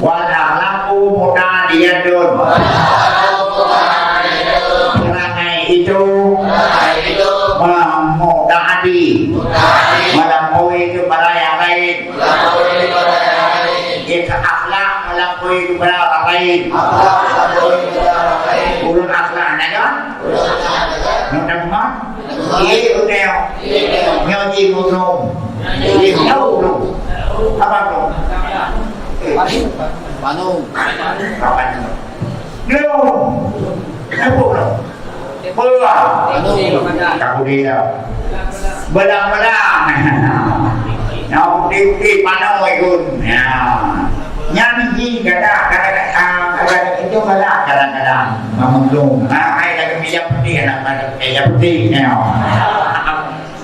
Wal akhlaqu mutadiyatun. Perangai itu mutadi. Melampaui kepada yang lain. Jika akhlak melampaui kepada orang lain. Ulun akhlak ada kan? Iya, udah. Nyoji munung. Nyoji apa belum? Panung. Kapan? Belum. Apa belum? Belum. Kamu dia. Belang-belang. Nah, di mana ikut? Ya. Nyanyi kadang-kadang itu malah kadang-kadang mengelung. Ai dah meja putih anak meja putih.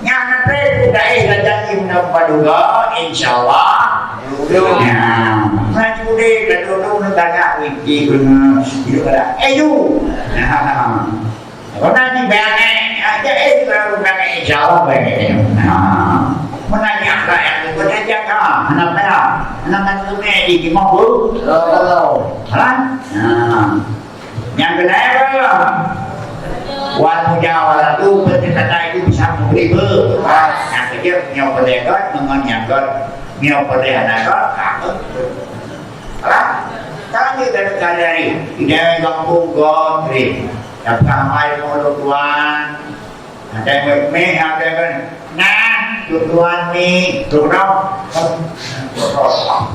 Nyanyi tu dah jadi menampaduga insyaallah. Ya. Nanti udah dulu negara wiki guna itu kada. You. Kalau nanti banyak aja selalu banyak insyaallah banyak. Menanya apa yang berjaga anak-anak itu di mau kan? Yang kedua waktu Jawa itu berkata itu bisa memberi yang kecil nyawa perdekat mengenyakan nyawa perdekat kakak kan? Kalau kita dari tidak kampung gotri sampai mulut tuan ada yang ada yang nah tuan ni turun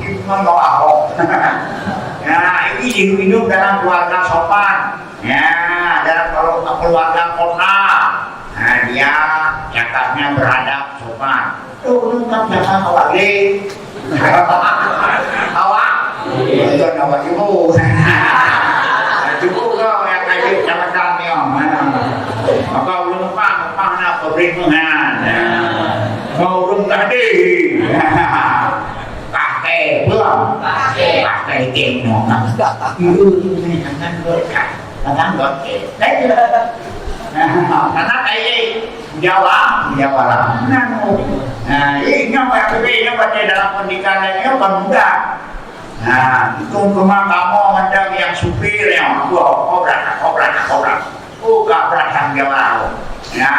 kita mau ahok ya ini hidup dalam keluarga sopan ya dalam keluarga kota nah dia cakapnya beradab sopan turun kan jangan awak lagi awak itu awak ibu ibu kau yang kaji sama kami maka belum lupa nak pemerintahan kau belum tadi pakai belum pakai keno ini tangan berkat tangan berkat karena kayak Jawa lah nah ini yang berbeda pada dalam pendidikannya bukan mudah nah itu cuma kamu ada yang supir yang kobra bukan yang Jawa ya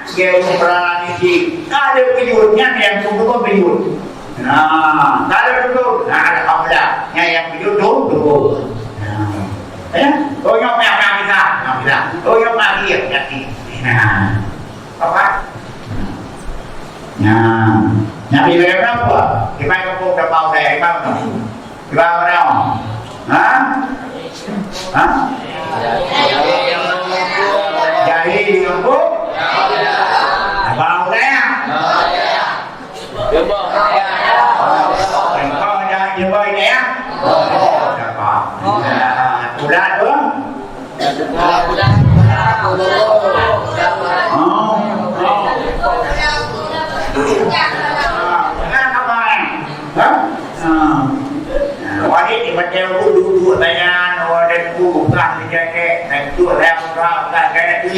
dia berani sih ada penyurutnya yang tunggu penyurut nah ada dulu ada kabla yang penyurut dulu ya toyong yang kita toyong lagi ya apa nah di berapa di mana kamu dah mau dari mana di mana jadi kampung Bang Lea. Kau dah jumpa ini ya? Dapat. Bulan tu? Bulan. Wanita di macam dulu banyak orang bukan menjaga dan tu orang kayak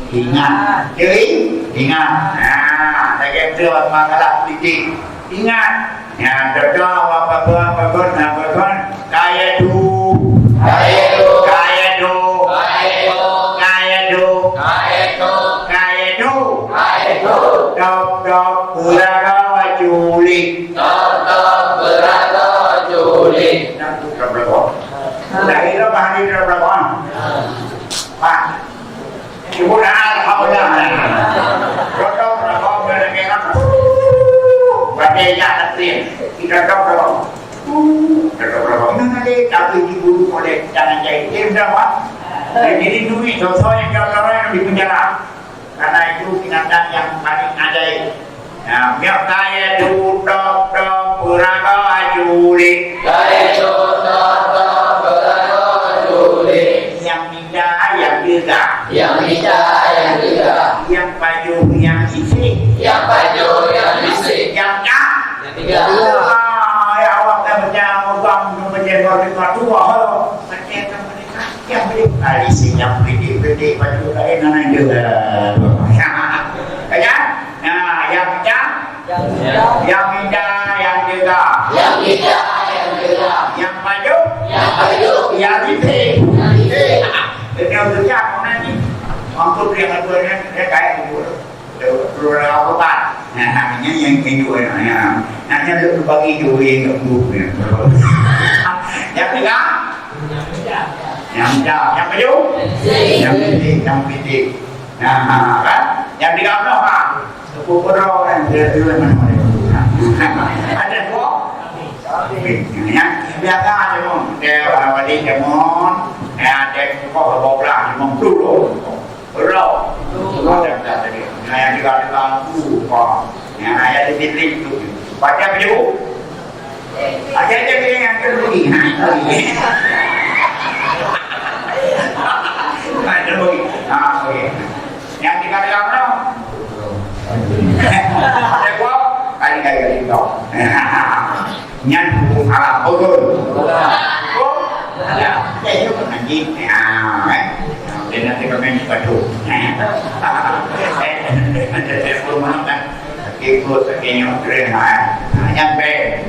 ingat, nah, saya kata masalah politik, ingat, ya, doa apa kaya tu, dok berada juli, nak berapa? Lahir bahan ini berapa? Pak. Ibu dah alhamdulillah. Rotok berapa berapa? Baca nanti kita berapa? Nanti tapi ibu boleh jangan jadi berapa? Jadi duit dosa yang kalau yang di penjara karena itu binatang yang paling ajaib. Nah, biar kaya duduk puraga juli. Yang yang baju yang isi, yang ya awak dah macam orang tua, macam mereka yang beli, isi yang beli baju lain mana juga, ya, yang minta, yang juga, yang baju, yang isi. Theo thực ra hôm nay ông tôi riêng là tôi cái rồi là các bạn những cái đuổi này nhân lực bao nhiêu đuổi được đuổi nhắc cái đó nhắm chào nhắm cái dấu nhắm cái gì Nah, kan? Yang di kampung kan? Sepuluh kan? Dia mana? Ada kok? Ya, biasa aja mon. Dia awalnya demon. Ada kok beberapa demon dulu. Bro, ada tadi. Yang di kampung kok. Yang ada di bilik tu. Baca video. Ada yang kedua. Ada lagi. Okey. Yang dikatakan apa? Ada apa? Kali-kali itu. Nyan alam betul. Oh, ada. Itu nanti. Dan nanti kami batu. Rumah kan. Ikut sekian keren. Yang baik.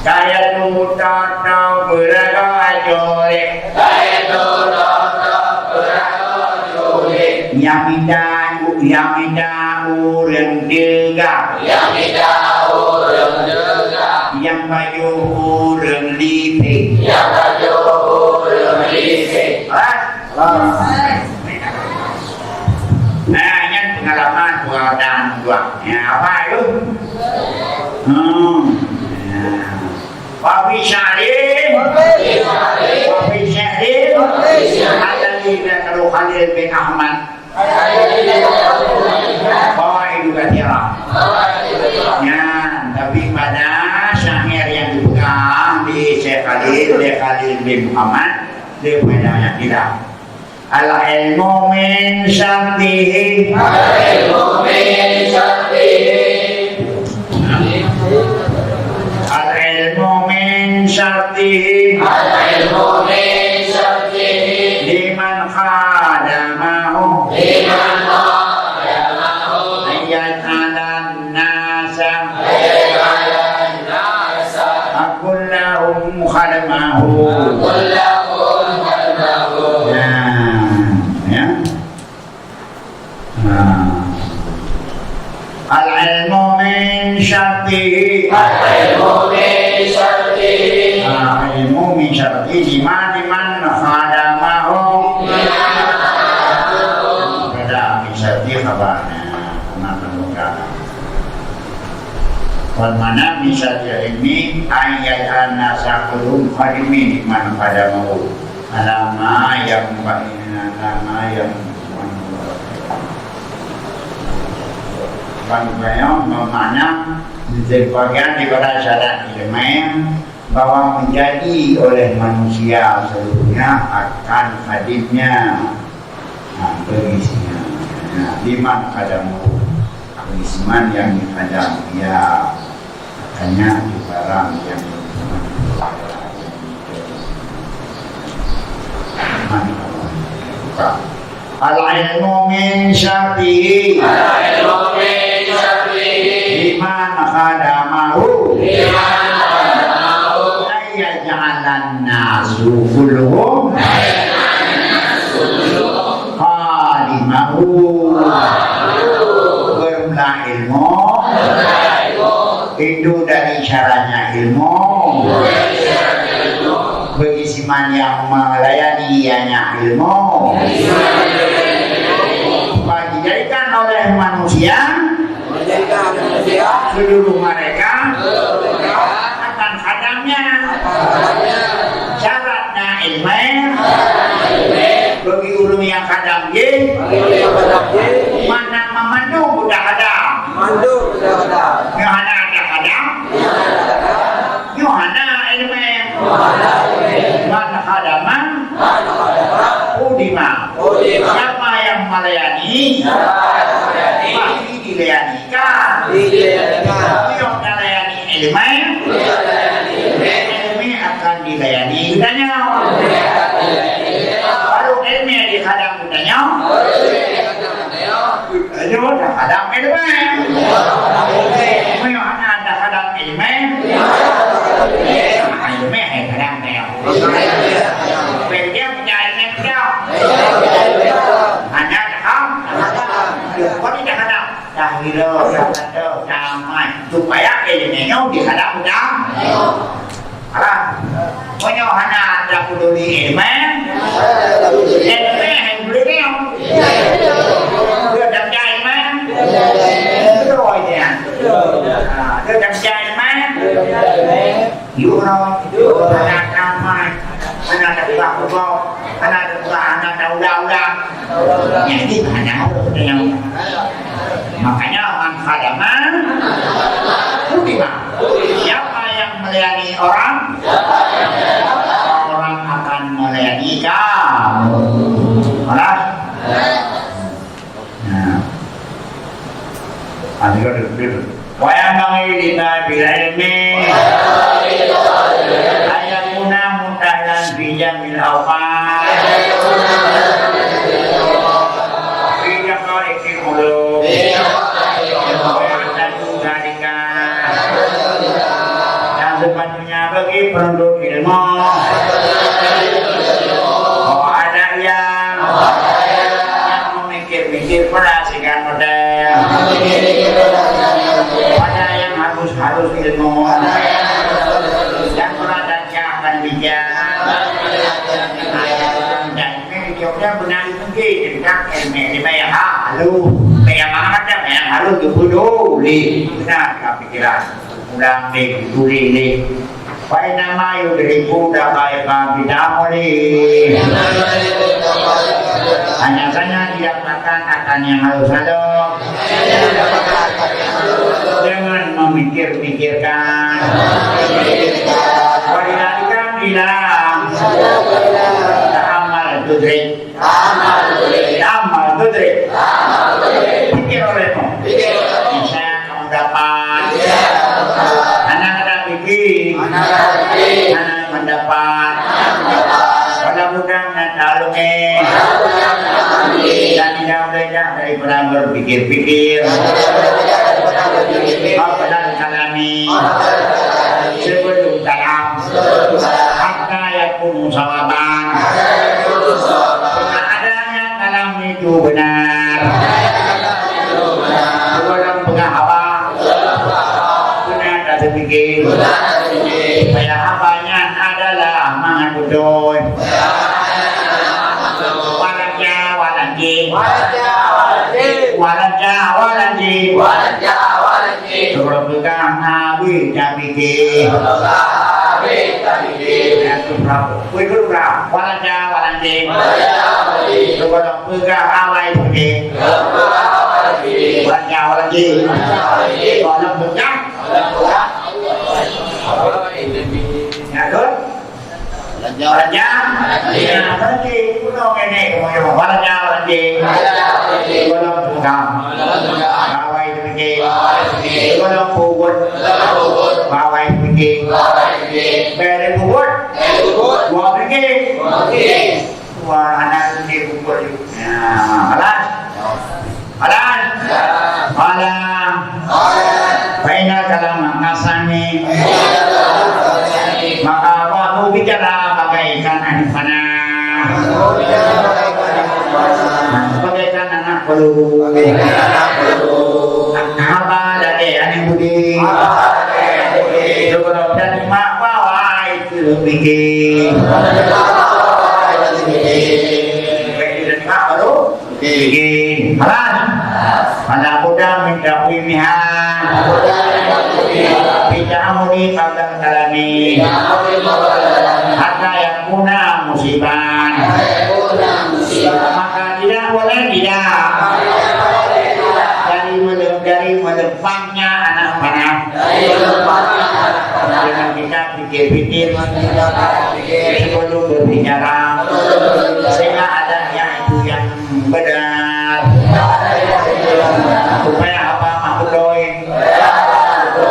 Kaya tu tata beragajore. Kaya tu tata beragajore. Yamida urang dega. Yamida urang dega. Yang baju urang lipe. Yang baju urang lipe. Nah, ini pengalaman buatan gua. Ya apa itu? Wabi Syahrim ada juga kalau Khalil bin Ahmad itu katira ya, tapi pada syair yang dipegang di Syekh Khalil bin Muhammad dia banyak tidak al-ilmu min syartihi syartihi liman khadamahu ayatan nasa akullahum khadamahu al-ilmu min syartihi ilmu min syartihi liman khadamahu pada min syartihi khabarnya wal mana min syartihi ini ayat nasakulum khadimin liman khadamahu alama yang Bagaimana memana sebagian daripada syarat ilmu bahwa menjadi oleh manusia seluruhnya akan hadirnya pengisian liman khadamu pengisiman yang dihadam ya hanya di barang yang al-ilmu min syartihi liman khadamahu ayyajalan nasu kulluhum khadimahu berumlah ilmu itu dari caranya ilmu pengisiman yang melayani ianya ilmu dijadikan oleh manusia seluruh mereka akan khadamnya syaratnya ilmu bagi ulum yang khadam mana memandu budak khadam Yohana ada khadam Yohana ilmu mana khadaman Udima siapa yang melayani pasti dilayanikan yang melayani ilmu akan dilayani budanya kalau ilmu dihadam budanya itu dah hadam ilmu Yohana ada hadam ilmu ilmu yang hadam dia punya ilmu dia hanya ham kau tidak hadam dah hero dah damai supaya ilmunya dihadam budang alah punya Yohana ada peduli ilmu yang beliau rồi nè đưa đằng trai má hiểu rồi anh ăn cao mai anh ăn đặc biệt của con anh ăn đặc biệt anh ăn đầu đau đau nhảy đi mà não đeo mà phải nhớ ăn phải là má đi mà siapa yang melayani orang orang akan melayani kamu malah Amigo del Wayang dina bila ilmi ayakuna mutahlan bijamil awqat bijam qaliki qulub yang sepatutnya bagi penduduk ilmu ada yang memikir-mikir perhatikan model ada yang harus ilmu yang beradanya akan bijak dan ini jawabnya benar mungkin tentang ilmu ini banyak halu banyak ada yang halu dipuduli benar kepikiran ulang dipuduli Pai nama yudriku dapai kabidamuli hanya saja dia akan yang harus ada dengan memikir-mikirkan walidalikan bilang amal tudrik pikir olehmu misalnya kamu dapat anak ada pikir anak mendapat mudah-mudahan talungi dan tidak belajar daripada berpikir-pikir dan kalami sebelum dalam hatta yakunu sawaban adanya kalam itu benar sebelum pengahaba benar dan terpikir supaya habanya adalah mengandung Walaji Sebelum pegang Nabi Jabiki Walaji Sebelum pegang Awai Budi Walaji Sebelum pegang Ya good Walaja Ya tadi Kuno ini Walaja Sebelum pegang Awai Budi Sebelum pukul Awai Budi Beri pukul Dua Budi Dua anak ini pukul Alas Baina kalam ngasani maka waktu bicara bagaikan anak panah bagaikan anak peluru apa dari anak budi sebelum dan mak bawa itu bikin bikin pada muda minta pilihan tidak amuni pada kalami hatta yang punah musibah maka tidak boleh tidak dari melepasnya anak panah dengan kita pikir-pikir sebelum berbicara sehingga ada yang itu yang benar supaya apa makhluk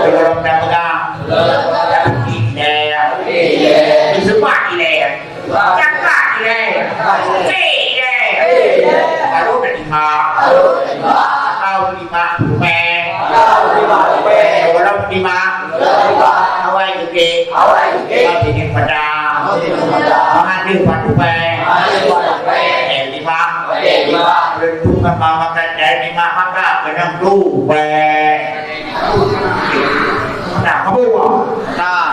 belum dapat idea disebut idea cakap idea baru terima atau terima belum terima awal juga ingin pada mengambil padupe lima bentukan mama kerja lima maka benang dupe nah kamu nah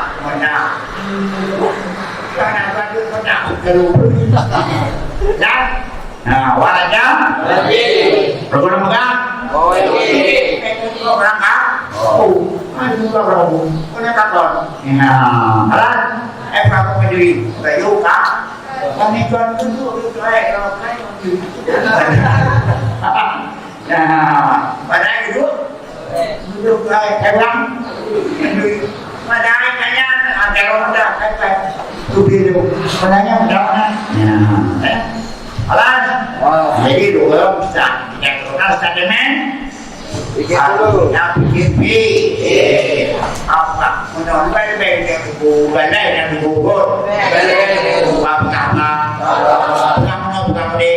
karena baju benak keluar dan nah warnanya berguna megah Oh, ini. Kau berangkat? Oh, aduh kau punya kakon. Ya, alah, kamu menjadi bayu kak. Kami tuan tu baik kalau kau. Ya, pada itu duduk baik, hebat. Pada kanya ada orang dah kata tu biru. Padanya mudah mana? Ya, alah. Jadi dua bisa yang terkenal statement. Pikir dulu. Yang pikir apa? Menurut baik yang buku, baik yang buku. Bukan apa? Bukan mana bukan ni?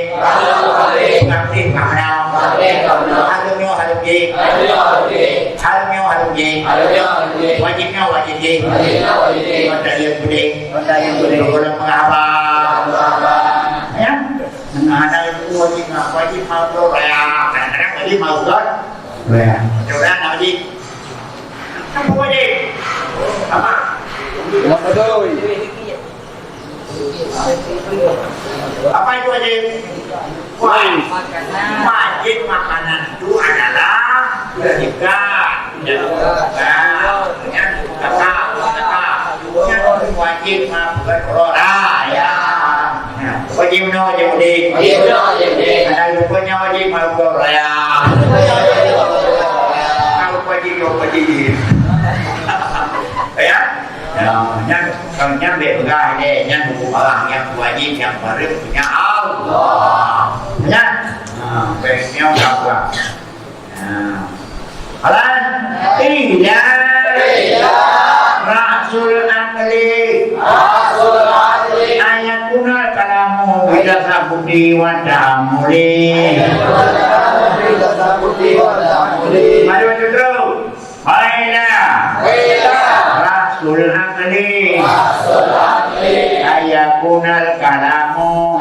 Bukan ni mana? Halunya haluji. Halunya haluji. Wajibnya wajib. Pada yang boleh. Kalau mengapa? Ya. Ada itu wajib mau raya. Kadang-kadang wajib mau kan? Ya. Mudah-mudahan wajib. Apa wajib? Apa? Yang betul. Apa itu wajib? Wajib makanan itu adalah ketika wajib berkorora ya. Wajib no wajib ada rupanya wajib berkorora ya. Kalau wajib ya. Yang nyampe pegang ni, yang orang yang wajib yang baru punya Allah. Ya, baiknya apa? Alan, iya. Rasul Akli. Ayat kunal kalamu bila sabudi wadamuli. Mari maju terus. Baiklah. Rasul Akli. Ayakunal kalamu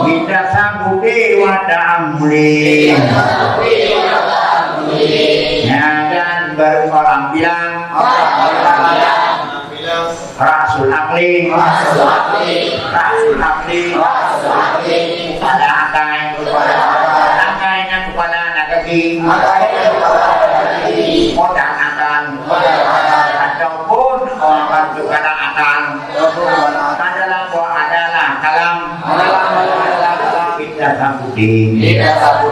bisa sabudi wadamuli. Ya, dan berorang bilang Rasul Akli pada angkainya kepada anak kaki modal akan ataupun orang kepada akan adalah kalam kita sabudi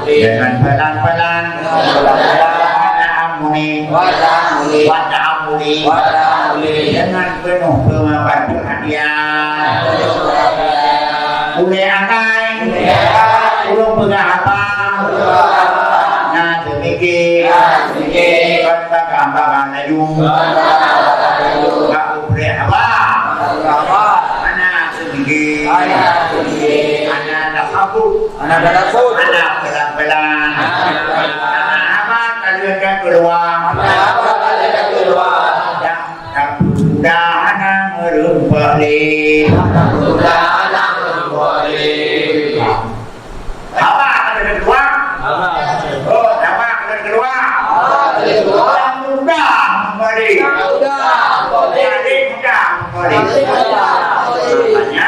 dengan pelan-pelan wada'amuli dengan penuh perhatian boleh akai belum pegang apa nah demikian kata gambaran najum tak boleh apa mana sedikit anak takut anak pelan-pelan apa kalian keluar mudah-mudahan merumpali apa kalian keluar oh apa kalian keluar mudah kembali jadi mudah kembali makanya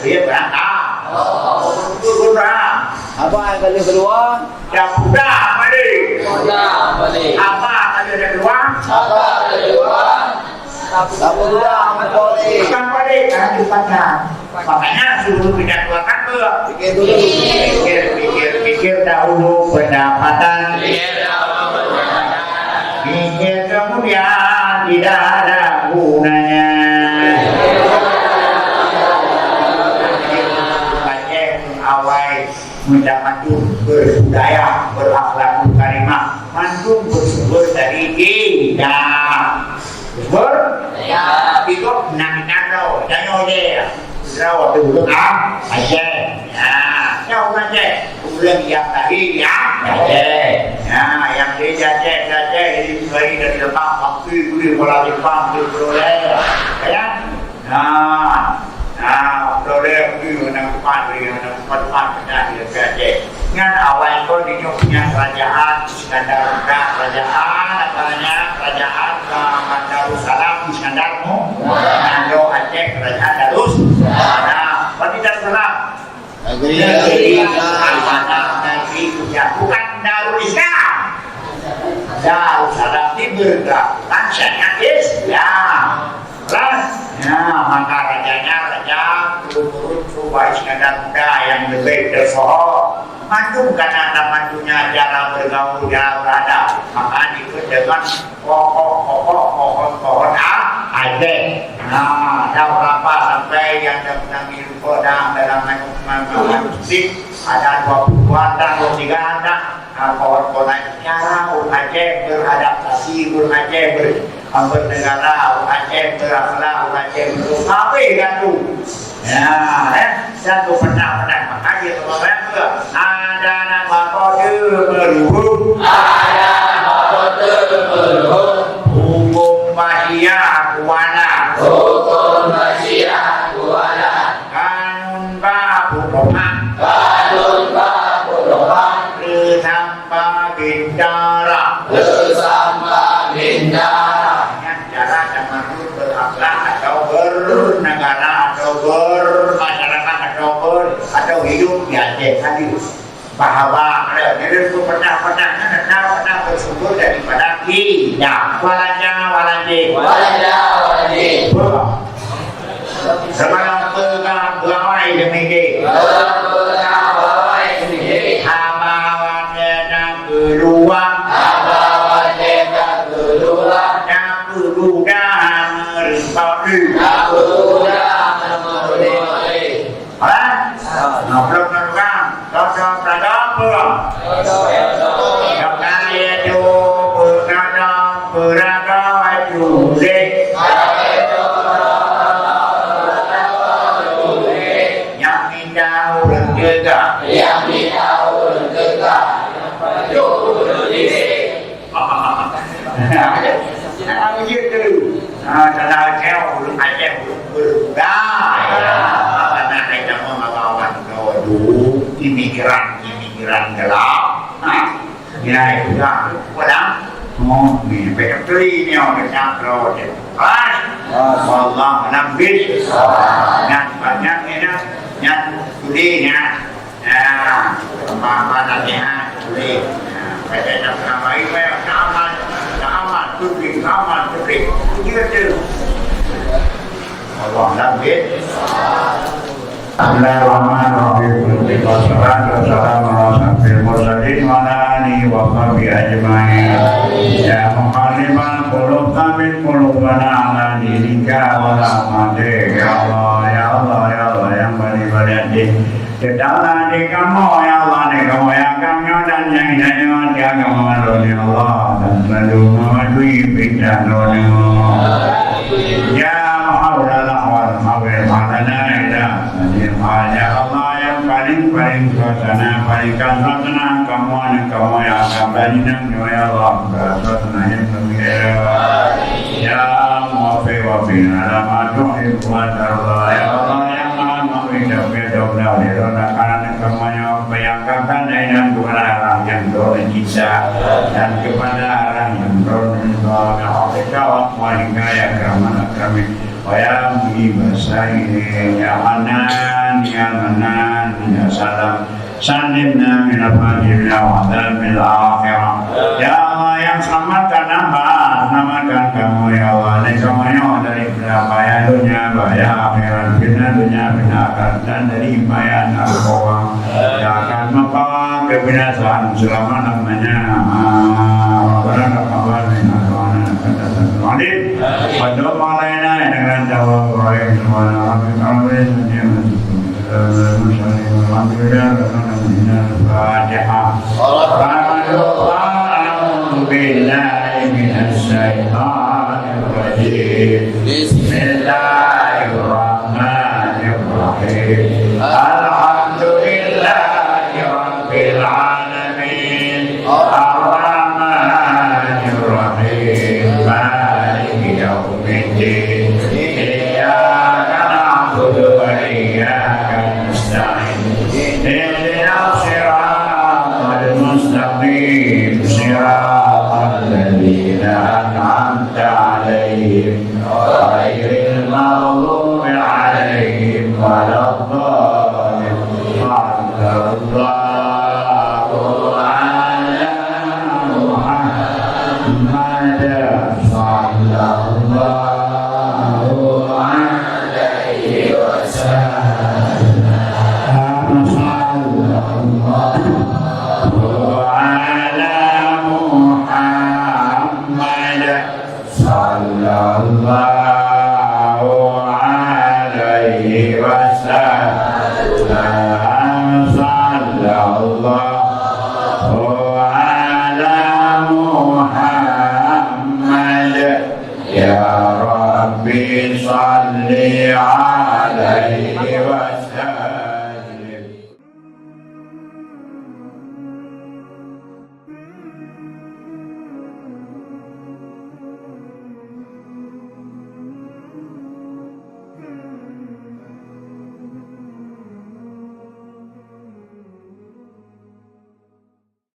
dia berangkat Apa yang kalian keluar? yang mudah kembali apa kalian keluar Tak mudah kembali. bukan balik karena dibaca makanya suruh tidak keluarkan ke Pikir dulu. pikir dahulu pendapatan pikir kemudian tidak ada gunanya baca awal mendapat berbudaya berakhlak karimah mantul bersumber dari kita itu nang-nang jangan dia Rawa dulu aja ya jauh aja kemudian yang tadi ya yang dia jaja ini dari depan waktu itu bola depan itu boleh ya boleh itu nang depan dia jaja dengan awal itu dia punya kerajaan Iskandar kerajaan Darussalam Iskandarmu Nando Aceh kerajaan Darus Pati Darussalam negeri Sujata bukan Darul Islam. Darul Salam ini bergerakkan syariat Islam. Plus, maka raja turun Subah Iskandar Muda yang lebih tersohor mandukan anak mandunya cara bergaul yang berada, maka ikut dengan pohon ada. Ada berapa sampai yang menangis pada dalam musik ada 20-an dan 23 anak pohon-pohon cara Aceh beradaptasi, Aceh bernegara, Aceh berakhlak, Aceh berapa kan tu. Satu pernah maka dia teman-teman ada nama kode berhubung, ada kode berhubung, hukum masyia kuala, hukum masyia kuala, kanun babu rohang, kanun babu rohang, bersama bintara, bersama bintara, dengan cara zaman dulu berakhlak atau bernegara atau bermasyarakat atau hidup di Aceh tadi. Bahwa jadi itu pernah bersumber daripada kita walanje semalam pegang belawai demikian abawan dan keluar yang keludahan merimpau belum terbang, dosa pradapur. Kaya itu beragam judek. Yang minta urut juga. yang minta urut juga, Yang itu, kalau kau urut Aceh berubah. Imigran gelap, ya itu lah, pulang, ni factory ni orang cakap je, Allah menambil, banyak ni yang tulisnya, mana ni tulis, pada zaman baik, aman, tulis, itu Allah menambil. Bismillahirrahmanirrahim. Wassalatu mursalin wa ala alihi wa sahbihi ajma'in. Ya muqalliban qulub tsabbit qulubana ala dinika wa rahmatik. Ya Allah yang beri Kedala di kamu ya Allah, di kamu yang kamu dan yang hidayah di agama ya Allah, dan selalu memadui bid'ah ya Maulana wal Mawil Malana ya Allah yang paling suasana paling suasana kamu yang kembali ya Allah suasana yang gembira ya Muafi wa bin alamatu ikhwan Allah ya Allah yang hidup-hiduplah di roda kanan kamu bayangkan dengan kebenaran yang dorong kita dan kepada orang yang dorong Allah wa hikayah kami ya Muhibasai ya Hanan ya Salam salimna min al-fajirna wa adamil akhirah ya Allah yang selamatkan namakan kamu ya Allah dan kamu yang dari bahaya dunia bahaya akhirat fitnah dunia fitnah akhirat dan dari bahaya narkoba yang akan membawa kebinasaan selama-lamanya Rabbana taqabbal minna Alim, pada malainya dengan jawab baik semua kami Al-Fatihah. Bismillahirrahmanirrahim. Alhamdulillahirabbil alamin. Ar-Rahmanirrahim. إياك نعبد وإياك نستعين اهدنا الصراط المستقيم صراط الذين أنعمت عليهم غير المغضوب عليهم ولا الضالين Muhammad sallallahu